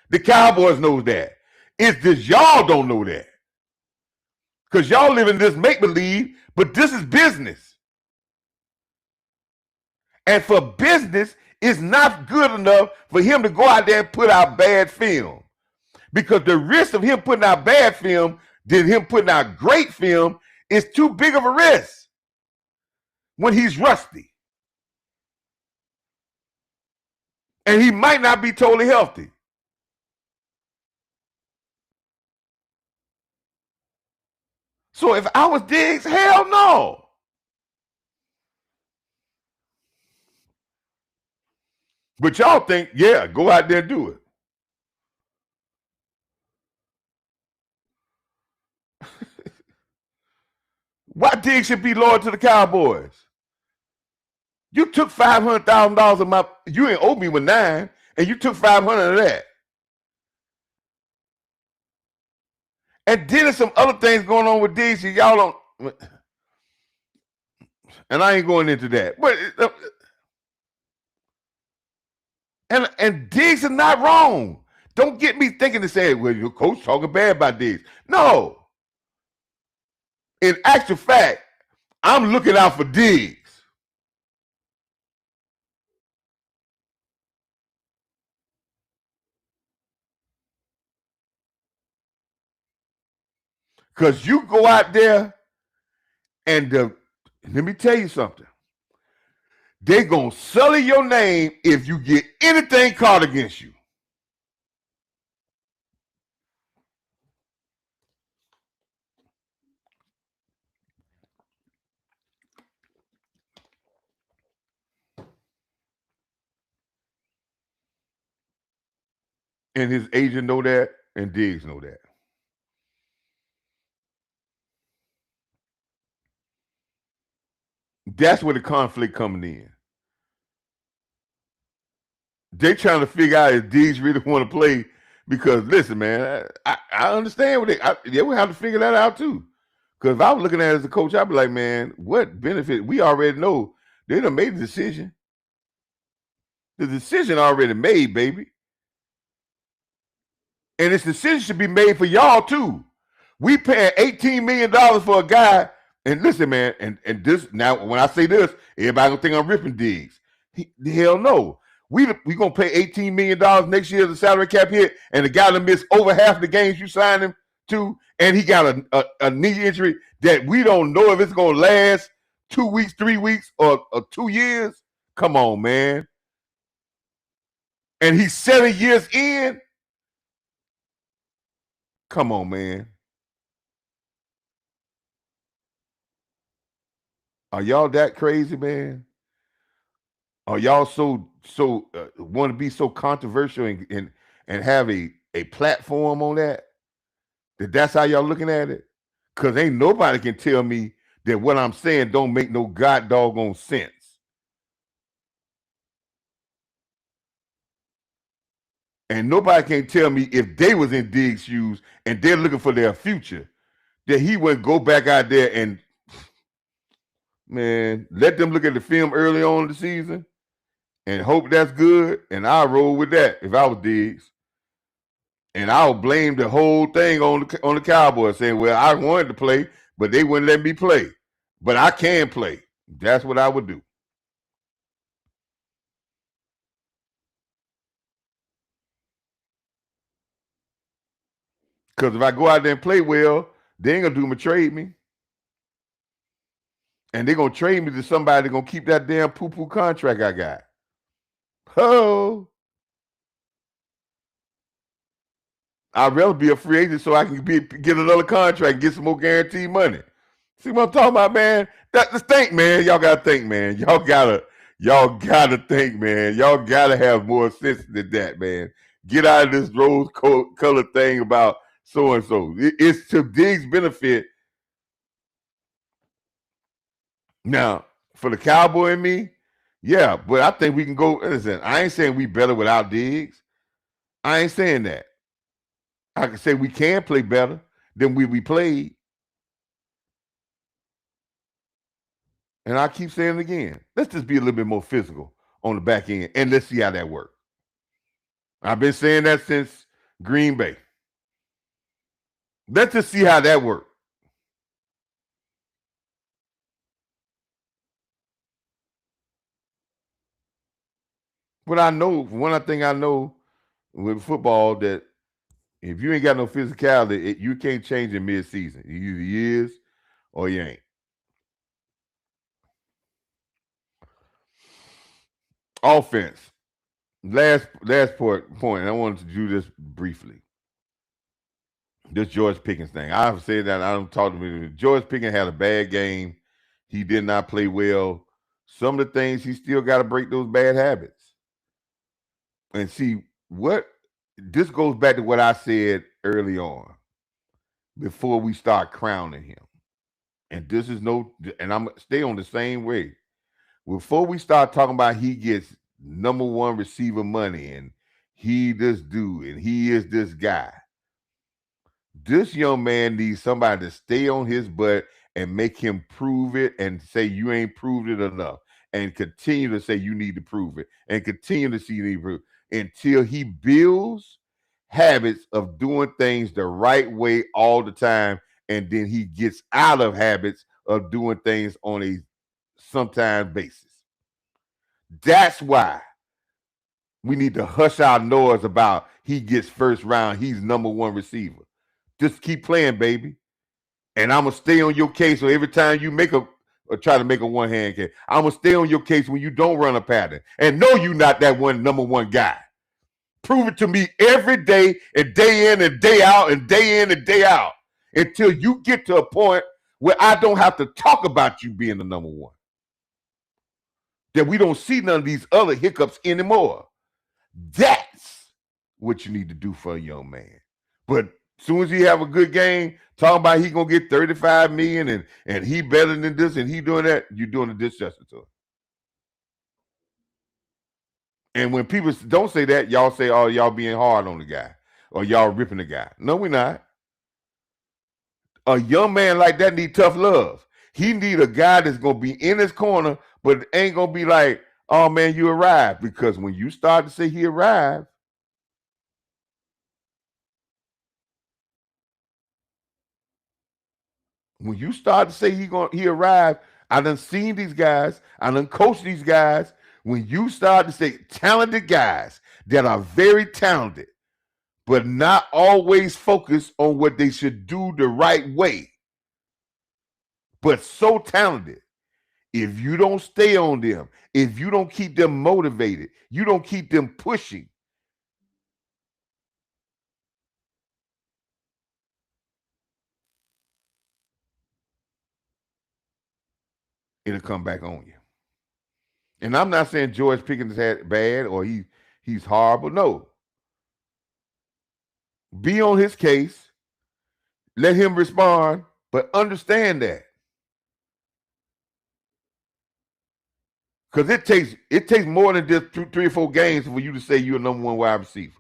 The Cowboys knows that. It's just y'all don't know that. Because y'all live in this make-believe, but this is business. And for business, it's not good enough for him to go out there and put out bad film. Because the risk of him putting out bad film than him putting out great film is too big of a risk when he's rusty. And he might not be totally healthy. So if I was Diggs, hell no. But y'all think, yeah, go out there and do it. Why Diggs should be loyal to the Cowboys? You took $500,000 of my, you ain't owe me with $9, and you took $500 of that. And then there's some other things going on with Diggs that y'all don't, and I ain't going into that. But and Diggs is not wrong. Don't get me thinking to say, well, your coach talking bad about Diggs. No. In actual fact, I'm looking out for Diggs. Because you go out there and let me tell you something. They're going to sully your name if you get anything caught against you. And his agent know that, and Diggs know that. That's where the conflict coming in. They trying to figure out if Diggs really want to play because, listen, man, I understand what they would have to figure that out too. Because if I was looking at it as a coach, I'd be like, man, what benefit? We already know they done made the decision. The decision already made, baby. And this decision should be made for y'all too. We paying $18 million for a guy. And listen, man, and this now when I say this, everybody gonna think I'm ripping Diggs. Hell no. We gonna pay $18 million next year as a salary cap hit, and the guy that missed over half the games you signed him to, and he got a knee injury that we don't know if it's gonna last 2 weeks, 3 weeks, or 2 years. Come on, man. And he's 7 years in. Come on, man. Are y'all that crazy, man? Are y'all so want to be so controversial and have a platform on that? That's how y'all looking at it? Because ain't nobody can tell me that what I'm saying don't make no god doggone sense. And nobody can tell me if they was in Diggs' shoes and they're looking for their future, that he wouldn't go back out there and, man, let them look at the film early on in the season and hope that's good, and I'll roll with that if I was Diggs. And I'll blame the whole thing on the Cowboys, saying, well, I wanted to play, but they wouldn't let me play. But I can play. That's what I would do. Because if I go out there and play well, they ain't gonna do me trade me. And they're gonna trade me to somebody that's gonna keep that damn poo-poo contract I got. Oh. I'd rather be a free agent so I can get another contract and get some more guaranteed money. See what I'm talking about, man? Just think, man. Y'all gotta think, man. Y'all gotta think, man. Y'all gotta have more sense than that, man. Get out of this rose colored thing about so and so. It's to Diggs' benefit. Now, for the Cowboy and me, yeah, but I think we can go. Listen, I ain't saying we better without Diggs. I ain't saying that. I can say we can play better than we played. And I keep saying it again. Let's just be a little bit more physical on the back end, and let's see how that works. I've been saying that since Green Bay. Let's just see how that works. But I know, one thing I know with football, that if you ain't got no physicality, you can't change in mid-season. You either is or you ain't. Offense. Last point. I wanted to do this briefly. This George Pickens thing. I've said that. I don't talk to me. George Pickens had a bad game. He did not play well. Some of the things he still got to break those bad habits. And see what this goes back to what I said early on before we start crowning him. And this is and I'm stay on the same way. Before we start talking about he gets number one receiver money and he this dude and he is this guy. This young man needs somebody to stay on his butt and make him prove it and say you ain't proved it enough and continue to say you need to prove it and continue to see you need to prove it until he builds habits of doing things the right way all the time, and then he gets out of habits of doing things on a sometimes basis. That's why we need to hush our noise about he gets first round, he's number one receiver. Just keep playing, baby. And I'm going to stay on your case. So every time you or try to make a one-hand case, I'm going to stay on your case when you don't run a pattern. And no, you're not that number one guy. Prove it to me every day and day in and day out and day in and day out until you get to a point where I don't have to talk about you being the number one. That we don't see none of these other hiccups anymore. That's what you need to do for a young man. But as soon as he have a good game, talking about he gonna get 35 million and he better than this and he doing that, you're doing a disjustice to him. And when people don't say that, y'all say, oh, y'all being hard on the guy or y'all ripping the guy. No, we're not. A young man like that need tough love. He need a guy that's gonna be in his corner, but ain't gonna be like, oh man, you arrived. Because when you start to say he arrived, when you start to say he arrived, I done seen these guys, I done coached these guys. When you start to say talented guys that are very talented, but not always focused on what they should do the right way, but so talented, if you don't stay on them, if you don't keep them motivated, you don't keep them pushing, it'll come back on you. And I'm not saying George Pickens had bad or he's horrible. No. Be on his case. let him respond, but understand that. Because it takes more than just 3 or 4 games for you to say you're a number one wide receiver.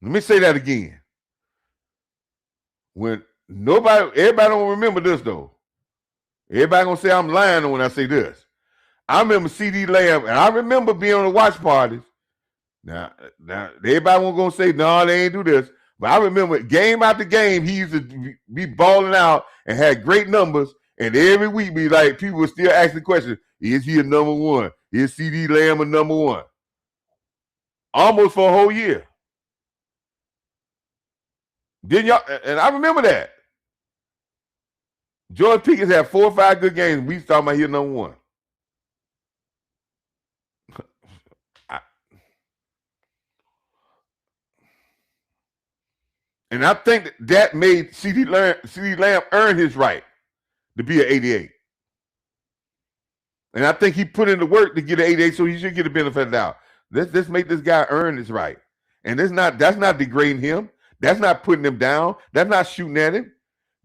Let me say that again. When everybody don't remember this though. Everybody gonna say I'm lying when I say this. I remember CD Lamb, and I remember being on the watch parties. Now everybody won't gonna say no, they ain't do this. But I remember game after game, he used to be balling out and had great numbers. And every week, be like people were still asking the question: is he a number one? Is CD Lamb a number one? Almost for a whole year. Didn't y'all? And I remember that. George Pickens had 4 or 5 good games. We talking about he number one. And I think that made CD Lamb earn his right to be an 88. And I think he put in the work to get an 88, so he should get a benefit of the doubt. Let's make this guy earn his right. And that's not degrading him. That's not putting him down. That's not shooting at him.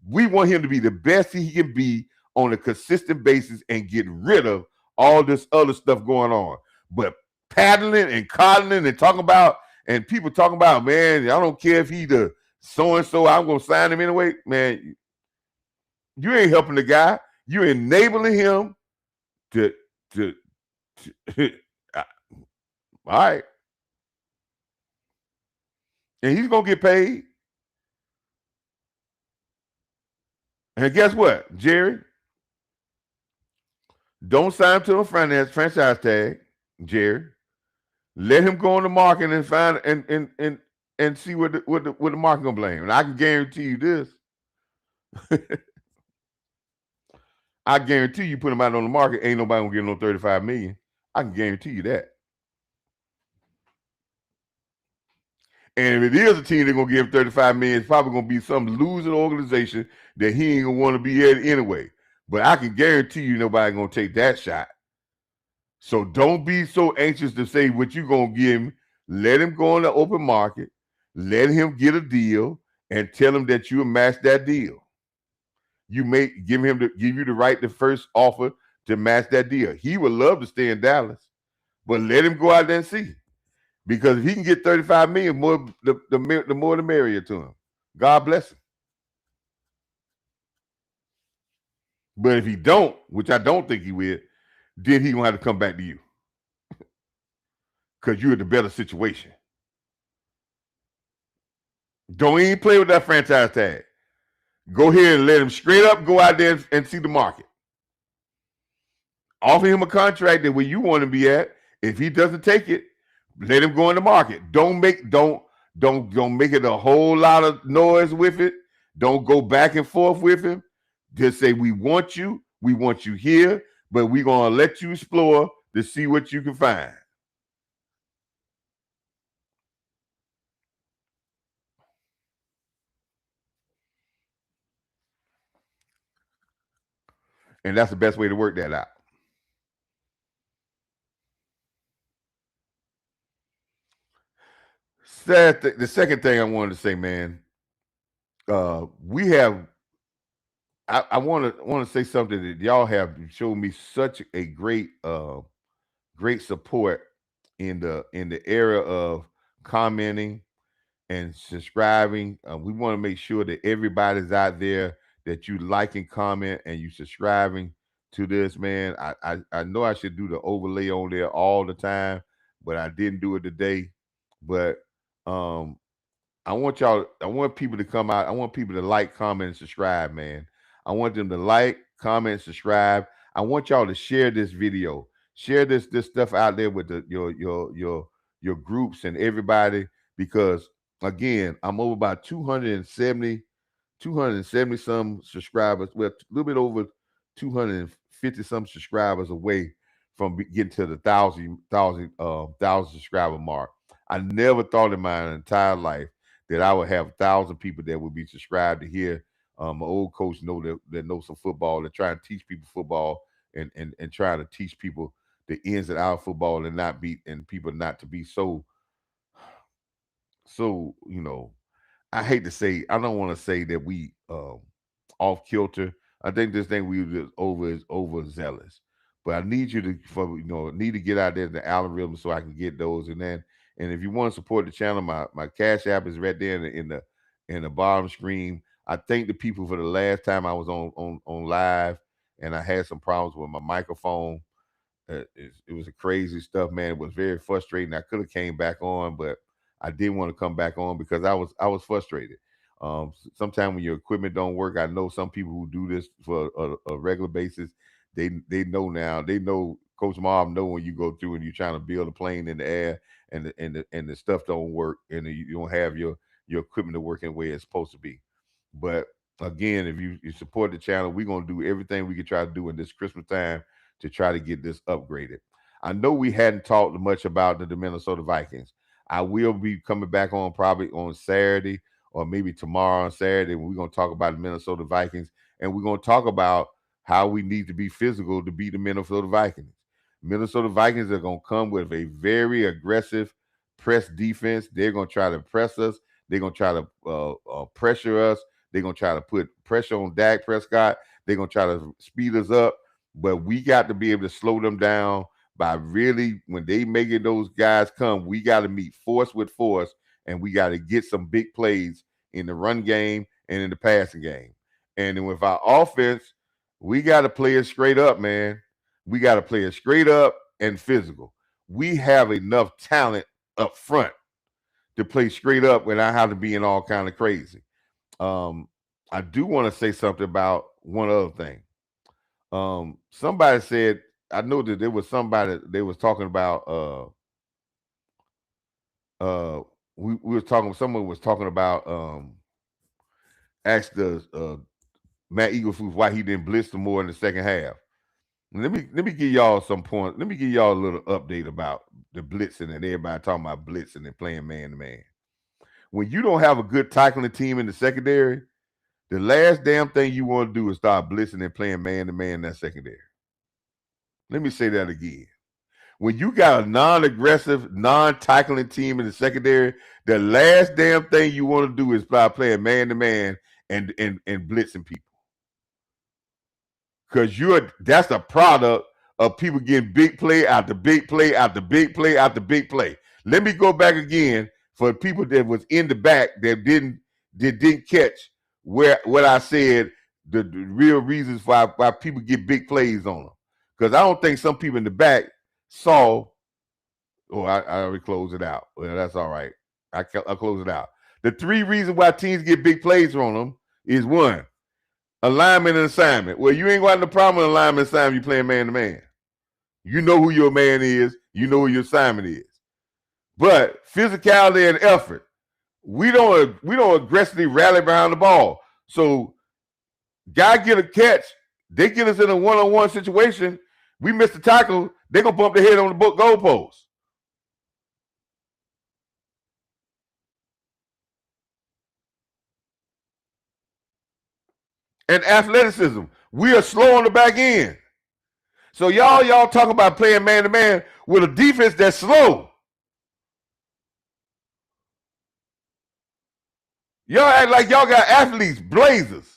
We want him to be the best he can be on a consistent basis and get rid of all this other stuff going on. But paddling and coddling and talking about, and people talking about, man, I don't care if he the so-and-so, I'm going to sign him anyway. Man, you ain't helping the guy. You're enabling him to all right. And he's going to get paid. And guess what, Jerry? Don't sign him to a franchise tag, Jerry. Let him go on the market and find and see what the market gonna blame. And I can guarantee you this. I guarantee you put him out on the market, ain't nobody gonna give no 35 million. I can guarantee you that. And if it is a team that's gonna give him 35 million, it's probably gonna be some losing organization that he ain't gonna want to be at anyway. But I can guarantee you nobody gonna take that shot. So don't be so anxious to say what you gonna give him. Let him go on the open market, let him get a deal, and tell him that you'll match that deal. You may give you the right to first offer to match that deal. He would love to stay in Dallas, but let him go out there and see. Because if he can get 35 million, more the more the merrier to him. God bless him. But if he don't, which I don't think he will, then he gonna have to come back to you. Because you're in the better situation. Don't even play with that franchise tag. Go ahead and let him straight up go out there and see the market. Offer him a contract that where you want to be at. If he doesn't take it, let him go in the market. Don't make it a whole lot of noise with it. Don't go back and forth with him. Just say we want you here, but we're gonna let you explore to see what you can find. And that's the best way to work that out. The second thing I wanted to say, man, we have. I want to say something that y'all have shown me such a great support in the area of commenting and subscribing. We want to make sure that everybody's out there that you like and comment and you subscribing to this, man. I know I should do the overlay on there all the time, but I didn't do it today. But um, I want people to come out. I want people to like, comment, and subscribe, man. I want them to like, comment, subscribe. I want y'all to share this video. Share this stuff out there with your groups and everybody because again, I'm over about 270 some subscribers. Well, a little bit over 250 some subscribers away from getting to the thousand subscriber mark. I never thought in my entire life that I would have 1,000 people that would be subscribed to hear my old coach know that knows some football and try and teach people football and try to teach people the ins and outs of football and not be and people not to be so I hate to say, I don't want to say that we off kilter. I think this thing we just overzealous. But I need you to need to get out there in the algorithm so I can get those. And if you want to support the channel, my cash app is right there in the bottom screen. I thank the people for the last time I was on live and I had some problems with my microphone. It was a crazy stuff, man. It was very frustrating. I could have came back on, but I didn't want to come back on because I was frustrated. Sometimes when your equipment don't work, I know some people who do this for a regular basis. They know now. They know Coach Marv know when you go through and you're trying to build a plane in the air and the stuff don't work and you don't have your equipment to work in the way it's supposed to be. But again, if you support the channel, we're gonna do everything we can try to do in this Christmas time to try to get this upgraded. I know we hadn't talked much about the Minnesota Vikings. I will be coming back on probably on Saturday or maybe tomorrow on Saturday when we're going to talk about the Minnesota Vikings and we're going to talk about how we need to be physical to beat the Minnesota Vikings. Minnesota Vikings are going to come with a very aggressive press defense. They're going to try to press us. They're going to try to pressure us. They're going to try to put pressure on Dak Prescott. They're going to try to speed us up. But we got to be able to slow them down by really, when they making those guys come, we got to meet force with force, and we got to get some big plays in the run game and in the passing game. And then with our offense, we got to play it straight up, man. We got to play it straight up and physical. We have enough talent up front to play straight up without having to be in all kind of crazy. I do want to say something about one other thing. Somebody said, I know that there was somebody they was talking about we was talking someone was talking about asked the Matt Eaglefoots why he didn't blitz them more in the second half. Let me give y'all some point. Let me give y'all a little update about the blitzing and everybody talking about blitzing and playing man to man. When you don't have a good tackling team in the secondary, the last damn thing you want to do is start blitzing and playing man to man in that secondary. Let me say that again. When you got a non-aggressive, non-tackling team in the secondary, the last damn thing you want to do is start playing man to man and blitzing people. Because that's a product of people getting big play after big play after big play after big play. Let me go back again for people that was in the back that didn't catch what I said, the real reasons why people get big plays on them. Because I don't think some people in the back saw. Oh, I already closed it out. Well, that's all right. I'll close it out. The three reasons why teams get big plays on them is one, alignment and assignment. Well, you ain't got no problem with alignment and assignment. You playing man to man. You know who your man is. You know who your assignment is. But physicality and effort, we don't aggressively rally behind the ball. So, guy get a catch, they get us in a one-on-one situation. We miss the tackle, they're gonna bump their head on the goalpost. And athleticism, we are slow on the back end. So y'all talking about playing man to man with a defense that's slow. Y'all act like y'all got athletes, blazers.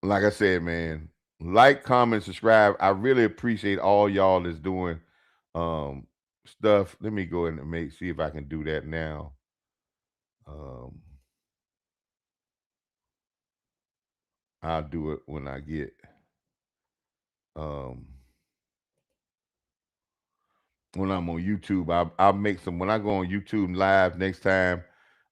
Like I said, man, like, comment, subscribe. I really appreciate all y'all that's doing stuff. Let me go and see if I can do that now. I'll do it when I get um when I'm on YouTube. I'll make some when I go on YouTube live next time.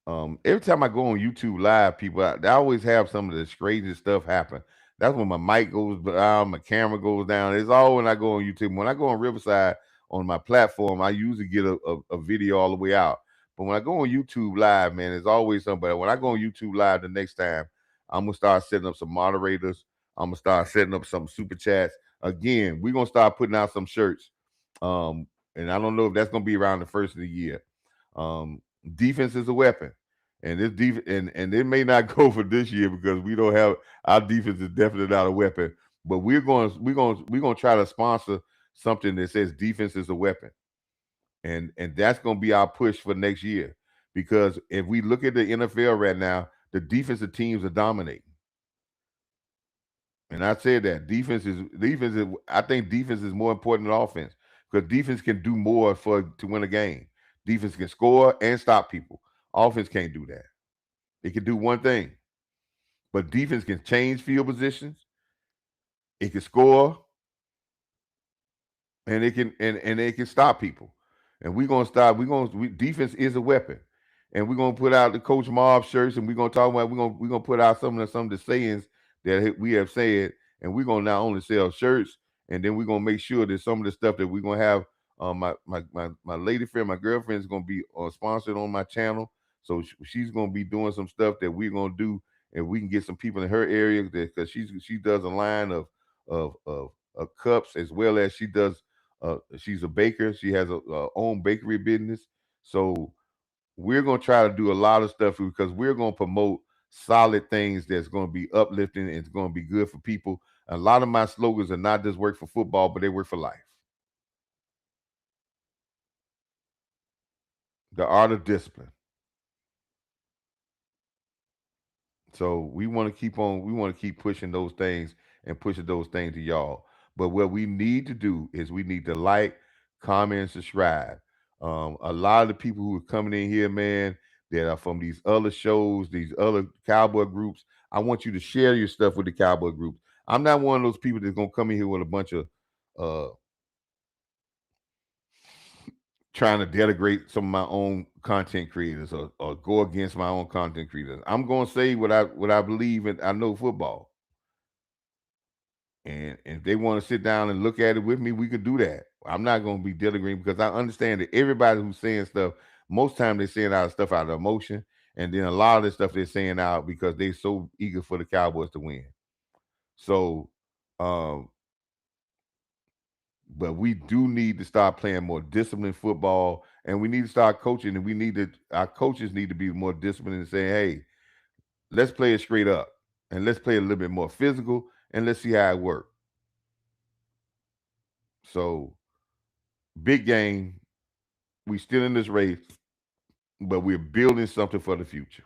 Every time I go on YouTube live, people they always have some of this crazy stuff happen. That's when my mic goes down, my camera goes down. It's all when I go on YouTube. When I go on Riverside on my platform, I usually get a video all the way out. But when I go on YouTube live, man, there's always somebody. When I go on YouTube live the next time, I'm gonna start setting up some moderators. I'm gonna start setting up some super chats. Again, we're gonna start putting out some shirts. and I don't know if that's going to be around the first of the year. Um, Defense is a weapon, and and it may not go for this year because we don't have our defense is definitely not a weapon. But we're going to try to sponsor something that says defense is a weapon, and that's going to be our push for next year. Because if we look at the NFL right now, the defensive teams are dominating. And I said that defense is I think defense is more important than offense because defense can do more for to win a game. Defense can score and stop people. Offense can't do that. It can do one thing, but defense can change field positions. It can score and it can stop people. And we're gonna stop. Defense is a weapon, and we're gonna put out the Coach Marv shirts, and we're gonna talk about we're gonna put out some of the sayings that we have said, and we're gonna not only sell shirts, and then we're gonna make sure that some of the stuff that we're gonna have. My lady friend, my girlfriend is gonna be sponsored on my channel, so she's gonna be doing some stuff that we're gonna do, and we can get some people in her area because she does a line of cups as well as she does she's a baker. She has a own bakery business. So we're gonna try to do a lot of stuff because we're gonna promote solid things that's gonna be uplifting and it's gonna be good for people. A lot of my slogans are not just work for football, but they work for life. The art of discipline. So we want to keep on. We want to keep pushing those things and pushing those things to y'all. But what we need to do is we need to like, comment, and subscribe. A lot of the people who are coming in here, man, that are from these other shows, these other cowboy groups. I want you to share your stuff with the cowboy groups. I'm not one of those people that's gonna come in here with a bunch of uh trying to denigrate some of my own content creators or go against my own content creators. I'm gonna say what I believe and I know football. And if they want to sit down and look at it with me, we could do that. I'm not gonna be denigrating because I understand that everybody who's saying stuff, most time they're saying out stuff out of emotion, and then a lot of the stuff they're saying out because they're so eager for the Cowboys to win. So um but we do need to start playing more disciplined football, and we need to start coaching. And our coaches need to be more disciplined and saying, "Hey, let's play it straight up, and let's play a little bit more physical, and let's see how it works." So, big game. We still in this race, but we're building something for the future.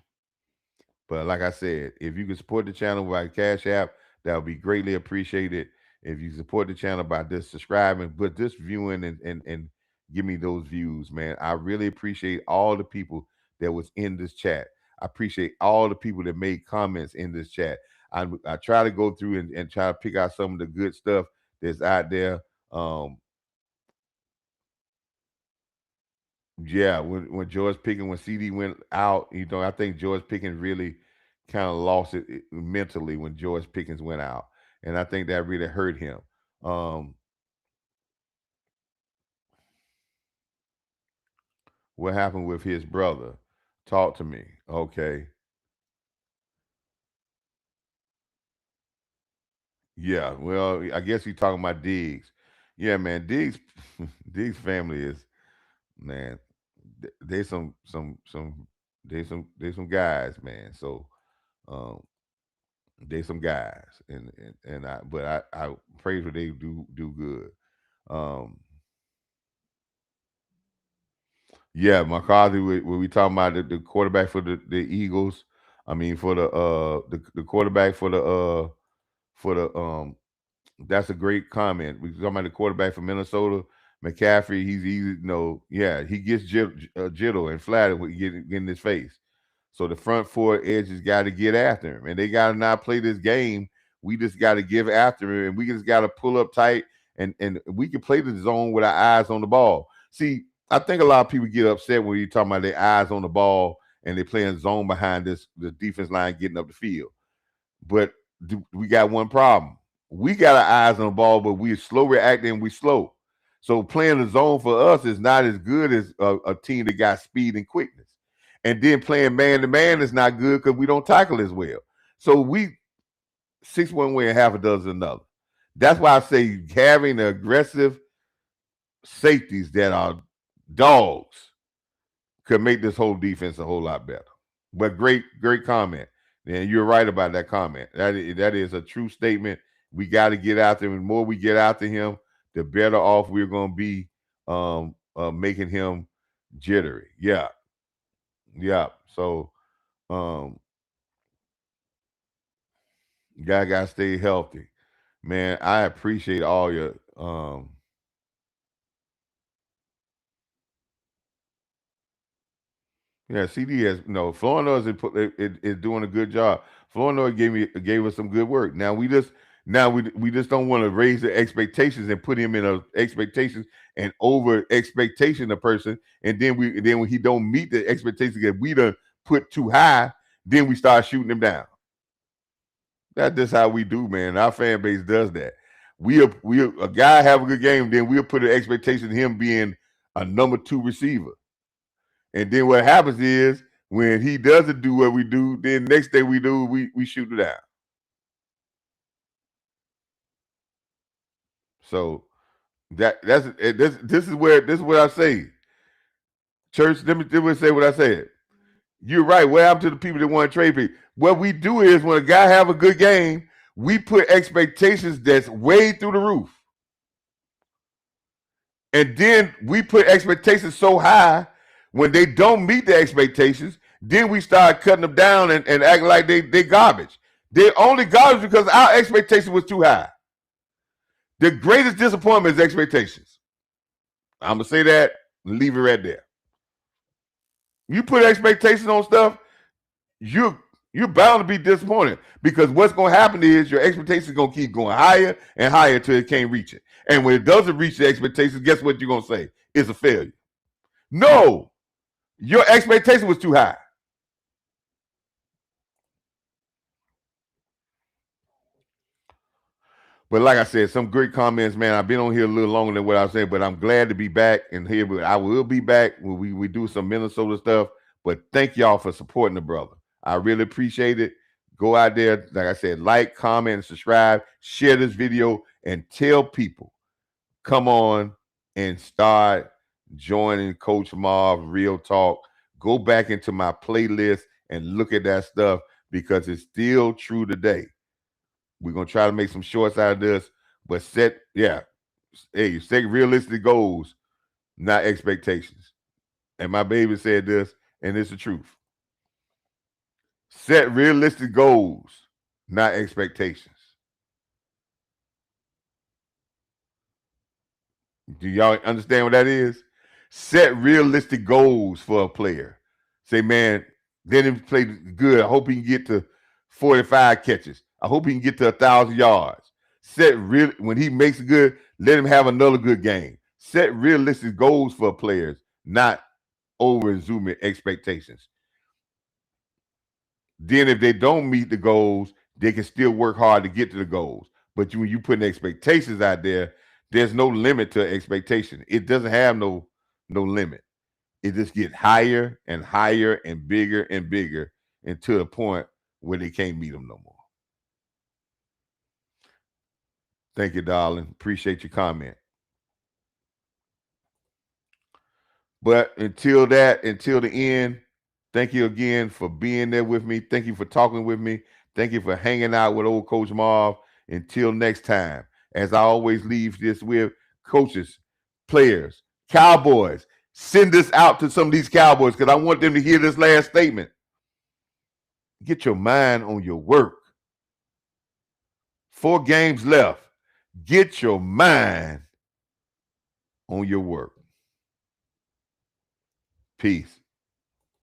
But like I said, if you can support the channel by Cash App, that would be greatly appreciated. If you support the channel by just subscribing, but just viewing and give me those views, man. I really appreciate all the people that was in this chat. I appreciate all the people that made comments in this chat. I try to go through and try to pick out some of the good stuff that's out there. Yeah, when George Pickens, when CD went out, I think George Pickens really kind of lost it mentally when George Pickens went out, and I think that really hurt him. Um, what happened with his brother? Talk to me, okay? Yeah, well, I guess he's talking about Diggs. Yeah, man, Diggs, Diggs family is man. They some guys, man. So um, they some guys, and I pray for they do good. Um, yeah, McCarthy. When we talking about the quarterback for the Eagles, I mean for the quarterback for the that's a great comment. We talking about the quarterback for Minnesota, McCaffrey. He's yeah, he gets jittle and flattered when he get in his face. So the front four edges got to get after him, and they got to not play this game. We just got to give after him, and we just got to pull up tight, and we can play the zone with our eyes on the ball. See, I think a lot of people get upset when you talking about their eyes on the ball and they playing zone behind the defense line getting up the field. But we got one problem. We got our eyes on the ball, but we're slow reacting and we slow. So playing the zone for us is not as good as a team that got speed and quickness. And then playing man to man is not good because we don't tackle as well. So we six one way and half a dozen another. That's why I say having an aggressive safeties that are dogs could make this whole defense a whole lot better. But great comment. And you're right about that comment. That is a true statement. We got to get after him. The more we get after him, the better off we're going to be making him jittery. Yeah. Yeah. So um guy got to stay healthy. Man, I appreciate all your yeah, CD has Flournoy is doing a good job. Flournoy gave us some good work. Now we just don't want to raise the expectations and put him in a expectations and over expectation a person, and then when he don't meet the expectations that we done put too high, then we start shooting him down. That's just how we do, man. Our fan base does that. A guy have a good game, then we'll put an expectation of him being a number 2 receiver. And then what happens is when he doesn't do what we do, then next day we shoot it out. So this is what I say. Church, let me say what I said. You're right. What happened to the people that want to trade people? What we do is when a guy have a good game, we put expectations that's way through the roof. And then we put expectations so high when they don't meet the expectations, then we start cutting them down and acting like they garbage. They're only garbage because our expectation was too high. The greatest disappointment is expectations. I'm going to say that and leave it right there. You put expectations on stuff, you're bound to be disappointed because what's going to happen is your expectations are going to keep going higher and higher until it can't reach it. And when it doesn't reach the expectations, guess what you're going to say? It's a failure. No, your expectation was too high. But like I said, some great comments, man. I've been on here a little longer than what I was saying, but I'm glad to be back and here. But I will be back when we do some Minnesota stuff. But thank y'all for supporting the brother. I really appreciate it. Go out there, like I said, like, comment, and subscribe. Share this video and tell people, come on and start joining Coach Marv Real Talk. Go back into my playlist and look at that stuff because it's still true today. We're gonna try to make some shorts out of this, but set realistic goals, not expectations. And my baby said this, and it's the truth. Set realistic goals, not expectations. Do y'all understand what that is? Set realistic goals for a player. Say, man, let him play good. I hope he can get to 45 catches. I hope he can get to 1,000 yards. When he makes it good, let him have another good game. Set realistic goals for players, not over-zooming expectations. Then if they don't meet the goals, they can still work hard to get to the goals. But when you put expectations out there, there's no limit to expectation. It doesn't have no limit. It just gets higher and higher and bigger until the point where they can't meet them no more. Thank you, darling. Appreciate your comment. But until the end, thank you again for being there with me. Thank you for talking with me. Thank you for hanging out with old Coach Marv. Until next time, as I always leave this with, coaches, players, Cowboys, send this out to some of these Cowboys because I want them to hear this last statement. Get your mind on your work. 4 games left. Get your mind on your work. Peace.